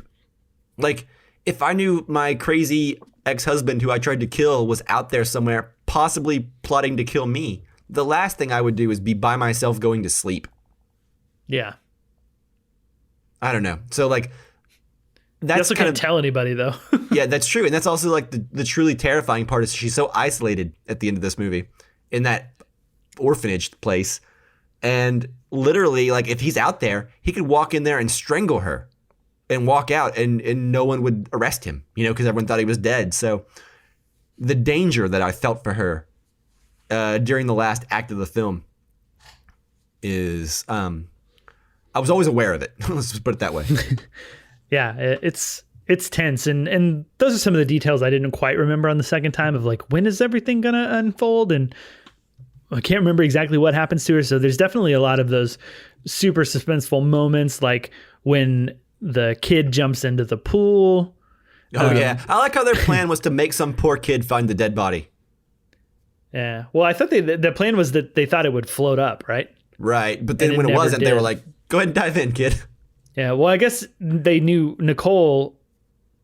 Like, if I knew my crazy ex-husband who I tried to kill was out there somewhere, possibly plotting to kill me, the last thing I would do is be by myself going to sleep. Yeah. I don't know. So like, that's you also can't tell anybody though. Yeah, that's true. And that's also like the truly terrifying part is she's so isolated at the end of this movie in that orphanage place. And literally, like, if he's out there, he could walk in there and strangle her and walk out and no one would arrest him, you know, because everyone thought he was dead. So the danger that I felt for her during the last act of the film is I was always aware of it. Let's just put it that way. Yeah, it's tense. And those are some of the details I didn't quite remember on the second time of like, when is everything going to unfold? And I can't remember exactly what happens to her. So there's definitely a lot of those super suspenseful moments, like when the kid jumps into the pool. Oh, yeah. I like how their plan was to make some poor kid find the dead body. Yeah. Well, I thought the plan was that they thought it would float up, right? Right. But then when it wasn't, they were like, go ahead and dive in, kid. Yeah. Well, I guess they knew Nicole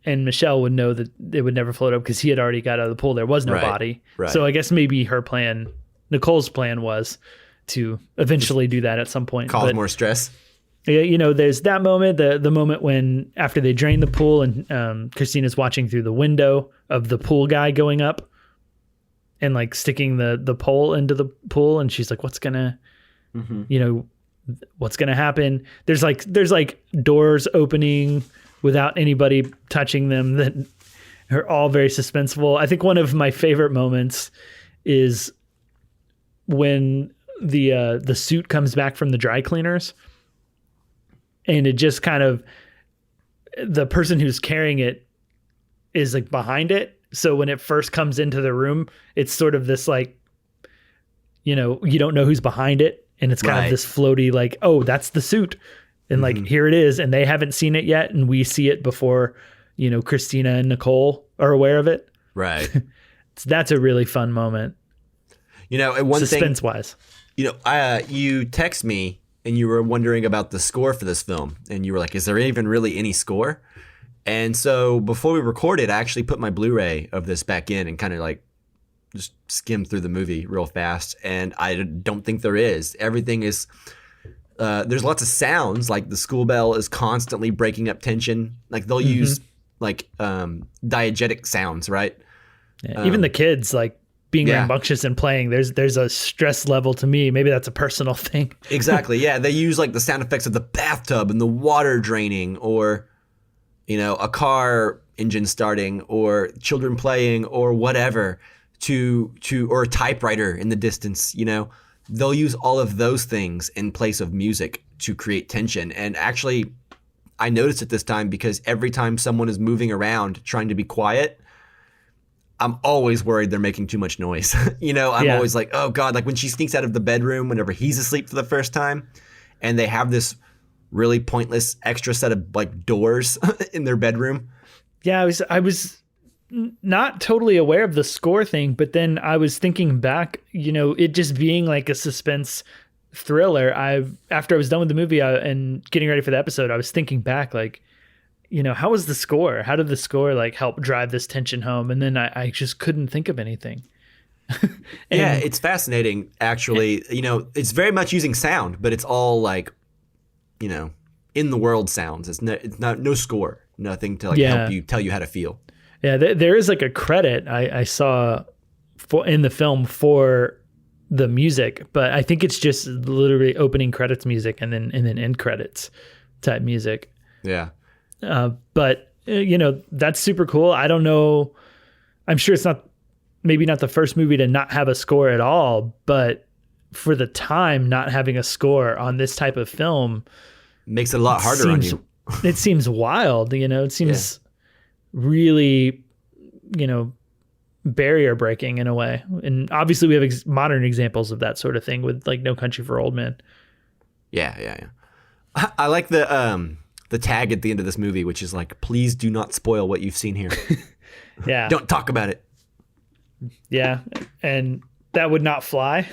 and Michelle would know that it would never float up because he had already got out of the pool. There was no body. Right. So I guess maybe her plan, Nicole's plan, was to eventually do that at some point. Cause But more stress. yeah, you know, there's that moment, the moment when after they drain the pool and Christina's watching through the window of the pool guy going up and like sticking the pole into the pool, and she's like, what's gonna happen? There's like doors opening without anybody touching them that are all very suspenseful. I think one of my favorite moments is when the suit comes back from the dry cleaners, and it just kind of, the person who's carrying it is like behind it. So when it first comes into the room, it's sort of this like, you know, you don't know who's behind it. And it's kind of this floaty, like, oh, that's the suit. And like, here it is. And they haven't seen it yet. And we see it before, you know, Christina and Nicole are aware of it. Right. So that's a really fun moment. You know, and one Suspense thing, wise. you know, you text me and you were wondering about the score for this film. And you were like, is there even really any score? And so before we recorded, I actually put my Blu-ray of this back in and kind of like just skimmed through the movie real fast. And I don't think there is. Everything is, there's lots of sounds, like the school bell is constantly breaking up tension. Like they'll use like diegetic sounds, right? Yeah, even the kids, like being rambunctious and playing, there's a stress level to me. Maybe that's a personal thing. Exactly. Yeah. They use like the sound effects of the bathtub and the water draining, or, you know, a car engine starting, or children playing, or whatever, or a typewriter in the distance. You know, they'll use all of those things in place of music to create tension. And actually, I noticed it this time because every time someone is moving around trying to be quiet, I'm always worried they're making too much noise. You know, I'm always like, oh God, like when she sneaks out of the bedroom whenever he's asleep for the first time, and they have this really pointless extra set of like doors in their bedroom. Yeah, I was not totally aware of the score thing, but then I was thinking back, you know, it just being like a suspense thriller. After I was done with the movie and getting ready for the episode, I was thinking back, like, you know, how was the score? How did the score like help drive this tension home? And then I just couldn't think of anything. Yeah, it's fascinating, actually. You know, it's very much using sound, but it's all like, you know, in the world sounds. It's not no score, nothing to like help you tell you how to feel. Yeah, there is like a credit I saw in the film for the music, but I think it's just literally opening credits music and then end credits type music. Yeah. But you know, that's super cool. I don't know. I'm sure it's maybe not the first movie to not have a score at all, but for the time, not having a score on this type of film makes it a lot harder on you. It seems wild, you know, it seems really, you know, barrier breaking in a way. And obviously we have modern examples of that sort of thing with like No Country for Old Men. Yeah. I like the tag at the end of this movie, which is like, please do not spoil what you've seen here. Yeah. Don't talk about it. Yeah. And that would not fly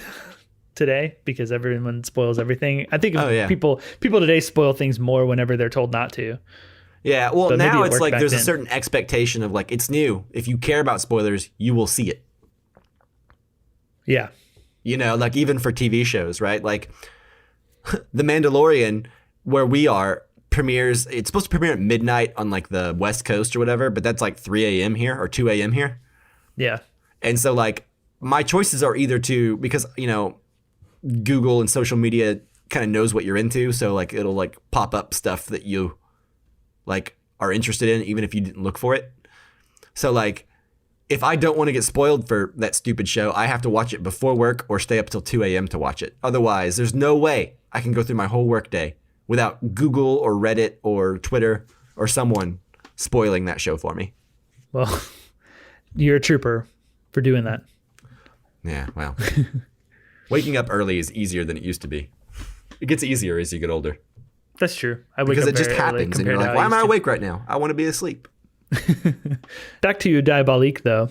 today because everyone spoils everything. I think people today spoil things more whenever they're told not to. Yeah. Well, but now it's like there's then. a certain expectation of like, it's new. If you care about spoilers, you will see it. Yeah. You know, like even for TV shows, right? Like The Mandalorian, where we are, premieres, it's supposed to premiere at midnight on like the West Coast or whatever, but that's like 3 a.m. here or 2 a.m. here. Yeah. And so like my choices are either to, because, you know, Google and social media kind of knows what you're into. So like it'll like pop up stuff that you like are interested in, even if you didn't look for it. So like if I don't want to get spoiled for that stupid show, I have to watch it before work or stay up till 2 a.m. to watch it. Otherwise, there's no way I can go through my whole work day without Google or Reddit or Twitter or someone spoiling that show for me. Well, you're a trooper for doing that. Yeah, well, waking up early is easier than it used to be. It gets easier as you get older. That's true. I wake because up it just very early happens and you're compared to like, how why am I used to. awake right now? I want to be asleep. Back to Diabolique, though.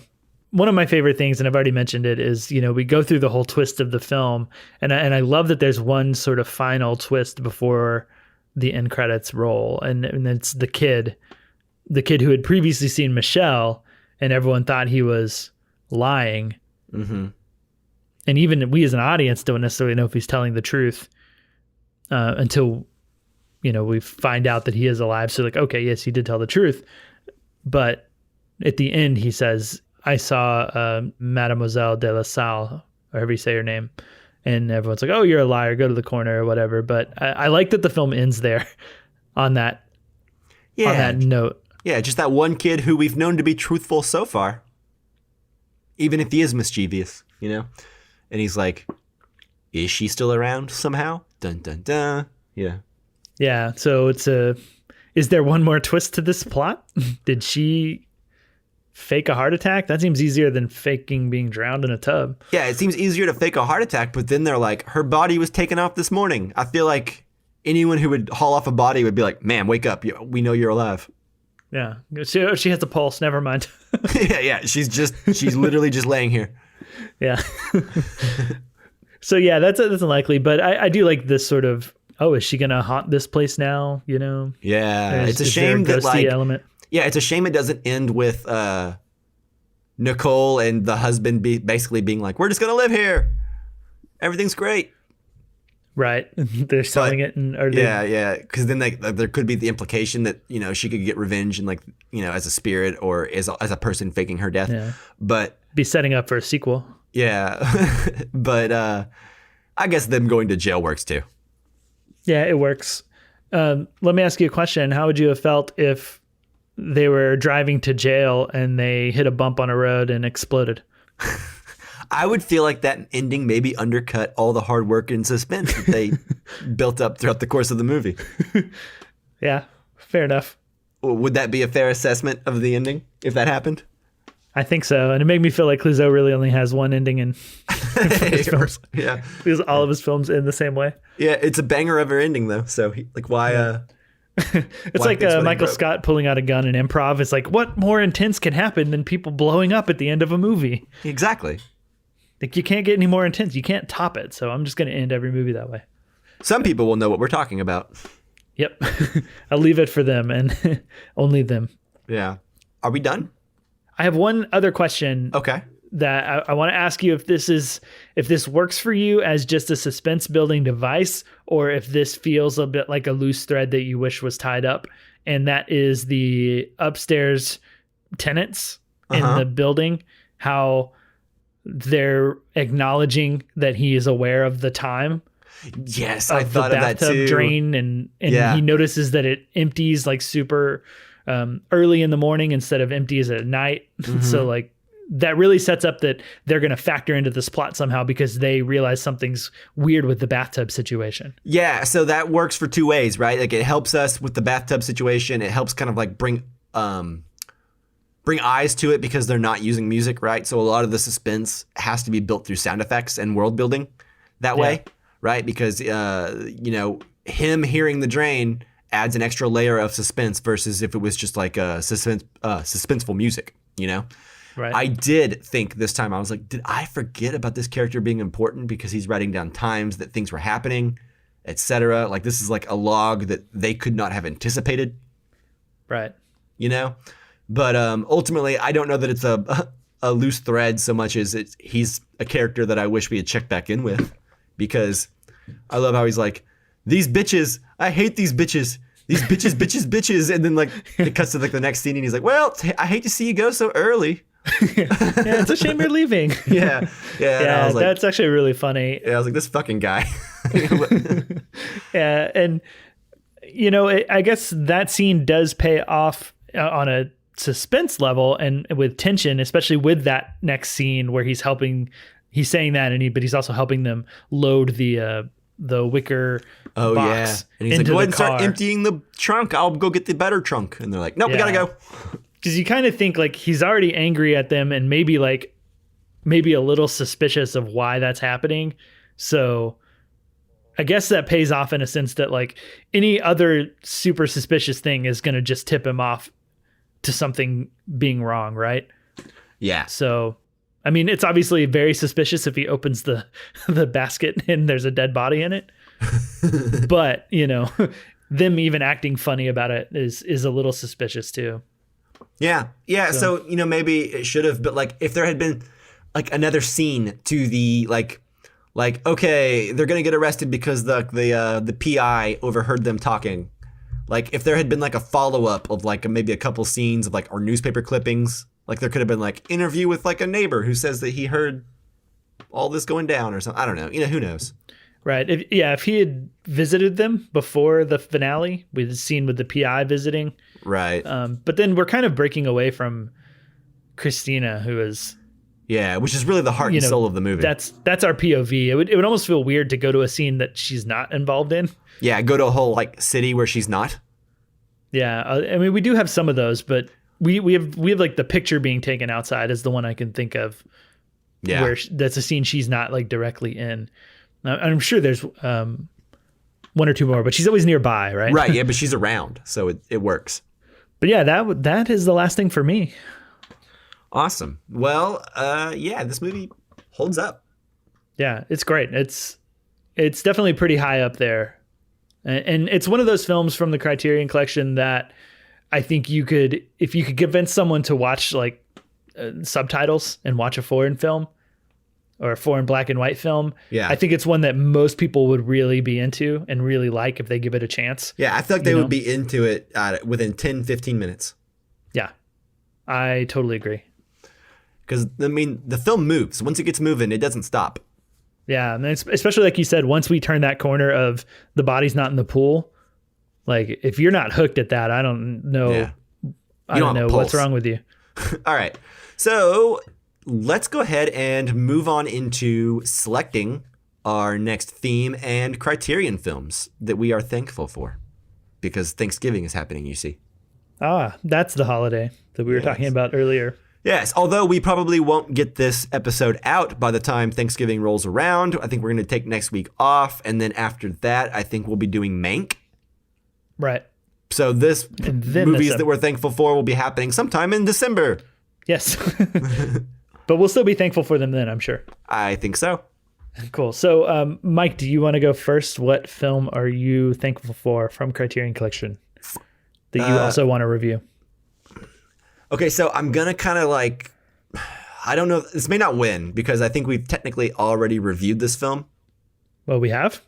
One of my favorite things, and I've already mentioned it, is, you know, we go through the whole twist of the film, and I love that there's one sort of final twist before the end credits roll, and it's the kid who had previously seen Michelle, and everyone thought he was lying. Mm-hmm. And even we as an audience don't necessarily know if he's telling the truth until, we find out that he is alive. So like, okay, yes, he did tell the truth. But at the end, he says, I saw Mademoiselle de la Salle, or however you say her name. And everyone's like, oh, you're a liar. Go to the corner or whatever. But I like that the film ends there on that note. Yeah, just that one kid who we've known to be truthful so far, even if he is mischievous, And he's like, is she still around somehow? Dun, dun, dun. Yeah. Yeah, so is there one more twist to this plot? Did she fake a heart attack? That seems easier than faking being drowned in a tub. Yeah, it seems easier to fake a heart attack, but then they're like, her body was taken off this morning. I feel like anyone who would haul off a body would be like, ma'am, wake up. We know you're alive. Yeah, she has a pulse. Never mind. yeah, she's literally just laying here. Yeah. So yeah, that's unlikely, but I do like this sort of, oh, is she gonna haunt this place now? Yeah, it's a shame that element. Yeah, it's a shame it doesn't end with Nicole and the husband basically being like, we're just gonna live here, everything's great. Right, they're selling it, yeah, because then there could be the implication that she could get revenge and as a spirit or as a person faking her death. Yeah. But be setting up for a sequel. Yeah, but I guess them going to jail works too. Yeah, it works. Let me ask you a question. How would you have felt if they were driving to jail and they hit a bump on a road and exploded? I would feel like that ending maybe undercut all the hard work and suspense that they built up throughout the course of the movie. Yeah, fair enough. Would that be a fair assessment of the ending if that happened? I think so. And it made me feel like Clouzot really only has one ending in his films. Yeah. Because all of his films end the same way. Yeah, it's a banger of an ending though. So why... Yeah. It's like Michael Scott pulling out a gun in improv. It's like, what more intense can happen than people blowing up at the end of a movie? Exactly. Like, you can't get any more intense. You can't top it. So I'm just going to end every movie that way. Some people will know what we're talking about. Yep. I'll leave it for them and only them. Yeah. Are we done? I have one other question. Okay. That I want to ask you if this works for you as just a suspense building device, or if this feels a bit like a loose thread that you wish was tied up. And that is the upstairs tenants in the building, how they're acknowledging that he is aware of the time. Yes, I thought of that too. The bathtub drain, and he notices that it empties like super early in the morning instead of empties at night. Mm-hmm. So like that really sets up that they're going to factor into this plot somehow because they realize something's weird with the bathtub situation. Yeah, so that works for two ways, right? Like it helps us with the bathtub situation. It helps kind of like bring eyes to it because they're not using music, right? So a lot of the suspense has to be built through sound effects and world building that way, right? Because him hearing the drain adds an extra layer of suspense versus if it was just like a suspenseful music, Right. I did think this time, I was like, did I forget about this character being important because he's writing down times that things were happening, etc. Like this is like a log that they could not have anticipated. Right. But ultimately, I don't know that it's a loose thread so much as he's a character that I wish we had checked back in with, because I love how he's like, these bitches, I hate these bitches. These bitches, bitches, bitches. And then like it cuts to like the next scene and he's like, well, I hate to see you go so early. Yeah, it's a shame you're leaving. Yeah. Yeah, like, that's actually really funny. Yeah, I was like, this fucking guy. Yeah, and I guess that scene does pay off on a suspense level and with tension, especially with that next scene where he's saying that, but he's also helping them load the wicker box. And he's like, go ahead and start emptying the trunk. I'll go get the better trunk. And they're like, nope, we gotta go. Because you kind of think like he's already angry at them and maybe a little suspicious of why that's happening. So I guess that pays off in a sense that like any other super suspicious thing is going to just tip him off to something being wrong, right? Yeah. So, I mean, it's obviously very suspicious if he opens the basket and there's a dead body in it. But, them even acting funny about it is a little suspicious too. Yeah. So maybe it should have, but like if there had been like another scene to the like okay, they're gonna get arrested because the PI overheard them talking. Like if there had been like a follow up of like maybe a couple scenes of like or newspaper clippings, like there could have been like interview with like a neighbor who says that he heard all this going down or something. I don't know. Who knows? Right. If he had visited them before the finale, with the scene with the PI visiting. Right. But then we're kind of breaking away from Christina, who is. Yeah, which is really the heart and soul of the movie. That's our POV. It would almost feel weird to go to a scene that she's not involved in. Yeah, go to a whole like city where she's not. Yeah, I mean we do have some of those, but we have like the picture being taken outside is the one I can think of. Yeah, where that's a scene she's not like directly in. I'm sure there's one or two more, but she's always nearby, right? Right. Yeah, but she's around, so it works. But yeah, that is the last thing for me. Awesome. Well, yeah, this movie holds up. Yeah, it's great. It's definitely pretty high up there. And it's one of those films from the Criterion Collection that I think if you could convince someone to watch like subtitles and watch a foreign film or a foreign black and white film, yeah, I think it's one that most people would really be into and really like if they give it a chance. Yeah, I feel like they would be into it within 10, 15 minutes. Yeah, I totally agree. Because, I mean, the film moves. Once it gets moving, it doesn't stop. Yeah, and especially like you said, once we turn that corner of the body's not in the pool, like if you're not hooked at that, I don't know. Yeah. I don't know what's wrong with you. All right. So let's go ahead and move on into selecting our next theme and Criterion films that we are thankful for. Because Thanksgiving is happening, you see. Ah, that's the holiday that we were talking about earlier. Yes, although we probably won't get this episode out by the time Thanksgiving rolls around. I think we're going to take next week off. And then after that, I think we'll be doing Mank. Right. So movies that we're thankful for will be happening sometime in December. Yes. But we'll still be thankful for them then, I'm sure. I think so. Cool. So, Mike, do you want to go first? What film are you thankful for from Criterion Collection that you also want to review? Okay, so I'm going to kind of like, I don't know, this may not win because I think we've technically already reviewed this film. Well, we have?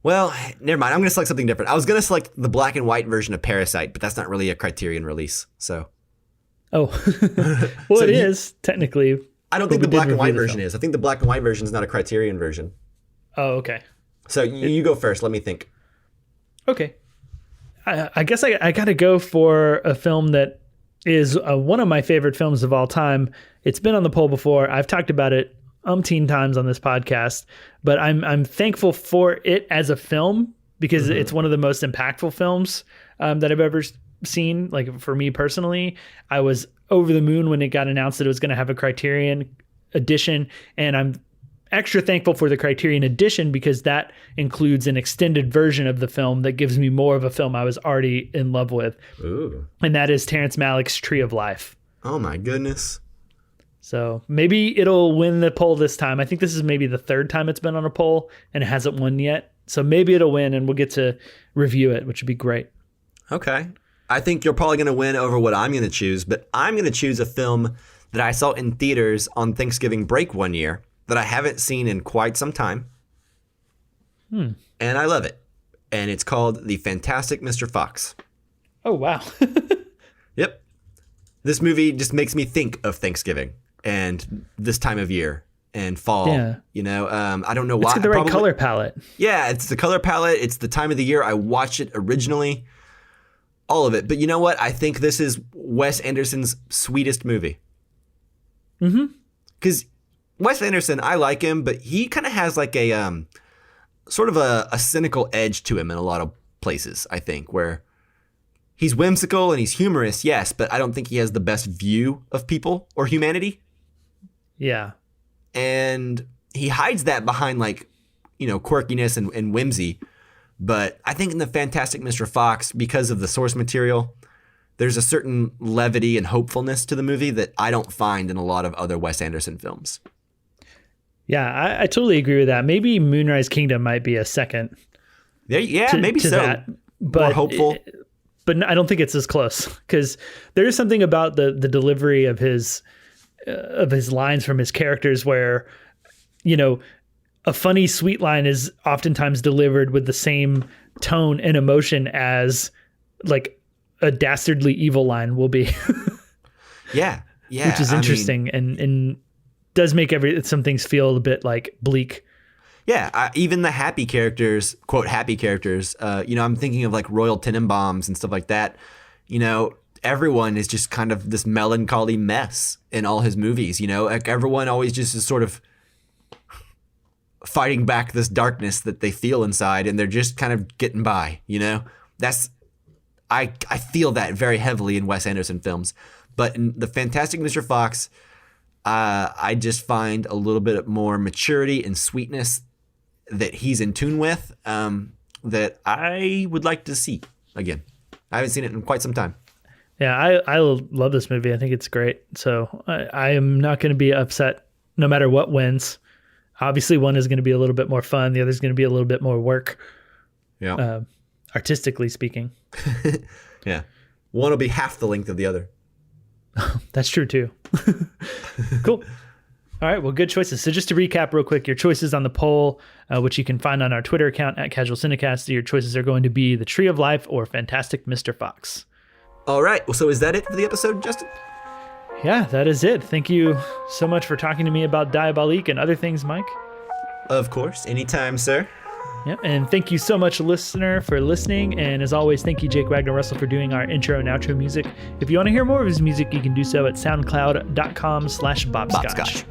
Well, never mind. I'm going to select something different. I was going to select the black and white version of Parasite, but that's not really a Criterion release, so. Oh, well, so it is technically. I don't think the black and white version is. I think the black and white version is not a Criterion version. Oh, okay. So you go first. Let me think. Okay. I guess I got to go for a film that is one of my favorite films of all time. It's been on the poll before. I've talked about it umpteen times on this podcast, but I'm thankful for it as a film because it's one of the most impactful films that I've ever seen. Like for me personally, I was over the moon when it got announced that it was going to have a Criterion edition, and I'm extra thankful for the Criterion edition because that includes an extended version of the film that gives me more of a film I was already in love with. Ooh. And that is Terrence Malick's Tree of Life. Oh my goodness. So maybe it'll win the poll this time. I think this is maybe the third time it's been on a poll and it hasn't won yet. So maybe it'll win and we'll get to review it, which would be great. Okay. I think you're probably going to win over what I'm going to choose, but I'm going to choose a film that I saw in theaters on Thanksgiving break one year that I haven't seen in quite some time. And I love it. And it's called The Fantastic Mr. Fox. Oh, wow. Yep. This movie just makes me think of Thanksgiving and this time of year and fall. Yeah. You know, I don't know why. It's the right color palette. Yeah, it's the color palette. It's the time of the year I watched it originally. All of it. But you know what? I think this is Wes Anderson's sweetest movie. Mm-hmm. Because Wes Anderson, I like him, but he kind of has like a sort of a cynical edge to him in a lot of places, I think, where he's whimsical and he's humorous, yes, but I don't think he has the best view of people or humanity. Yeah. And he hides that behind like, you know, quirkiness and whimsy. But I think in The Fantastic Mr. Fox, because of the source material, there's a certain levity and hopefulness to the movie that I don't find in a lot of other Wes Anderson films. Yeah, I totally agree with that. Maybe Moonrise Kingdom might be a second. Maybe so. That, but more hopeful. But I don't think it's as close because there is something about the delivery of his of his lines from his characters where, you know, a funny, sweet line is oftentimes delivered with the same tone and emotion as like a dastardly evil line will be. Yeah. Which is interesting and does make some things feel a bit like bleak. Yeah, even the happy characters, quote, happy characters, I'm thinking of like Royal Tenenbaums and stuff like that. Everyone is just kind of this melancholy mess in all his movies, like everyone always just is sort of fighting back this darkness that they feel inside, and they're just kind of getting by, I feel that very heavily in Wes Anderson films. But in The Fantastic Mr. Fox, I just find a little bit more maturity and sweetness that he's in tune with, that I would like to see again. I haven't seen it in quite some time. Yeah, I love this movie. I think it's great. So I am not going to be upset no matter what wins. Obviously, one is going to be a little bit more fun. The other is going to be a little bit more work. Yeah. Artistically speaking. Yeah. One will be half the length of the other. That's true too. Cool. All right, well, good choices. So just to recap real quick, your choices on the poll, which you can find on our Twitter account at Casual Cinecast, your choices are going to be The Tree of Life or Fantastic Mr. Fox. All right, well, so is that it for the episode, Justin? Yeah, that is it. Thank you so much for talking to me about Diabolique and other things, Mike. Of course, anytime, sir. Yeah, and thank you so much, listener, for listening. And as always, thank you, Jake Wagner-Russell, for doing our intro and outro music. If you want to hear more of his music, you can do so at soundcloud.com/bobscotch.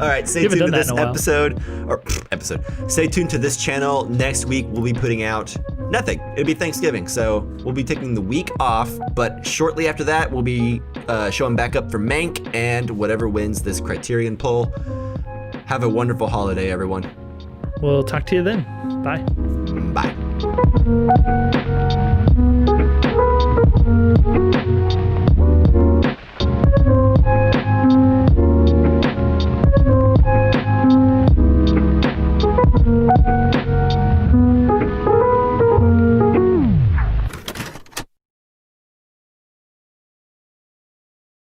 All right, stay tuned to this episode. Stay tuned to this channel. Next week, we'll be putting out nothing. It'll be Thanksgiving, so we'll be taking the week off. But shortly after that, we'll be showing back up for Mank and whatever wins this Criterion poll. Have a wonderful holiday, everyone. We'll talk to you then. Bye. Bye.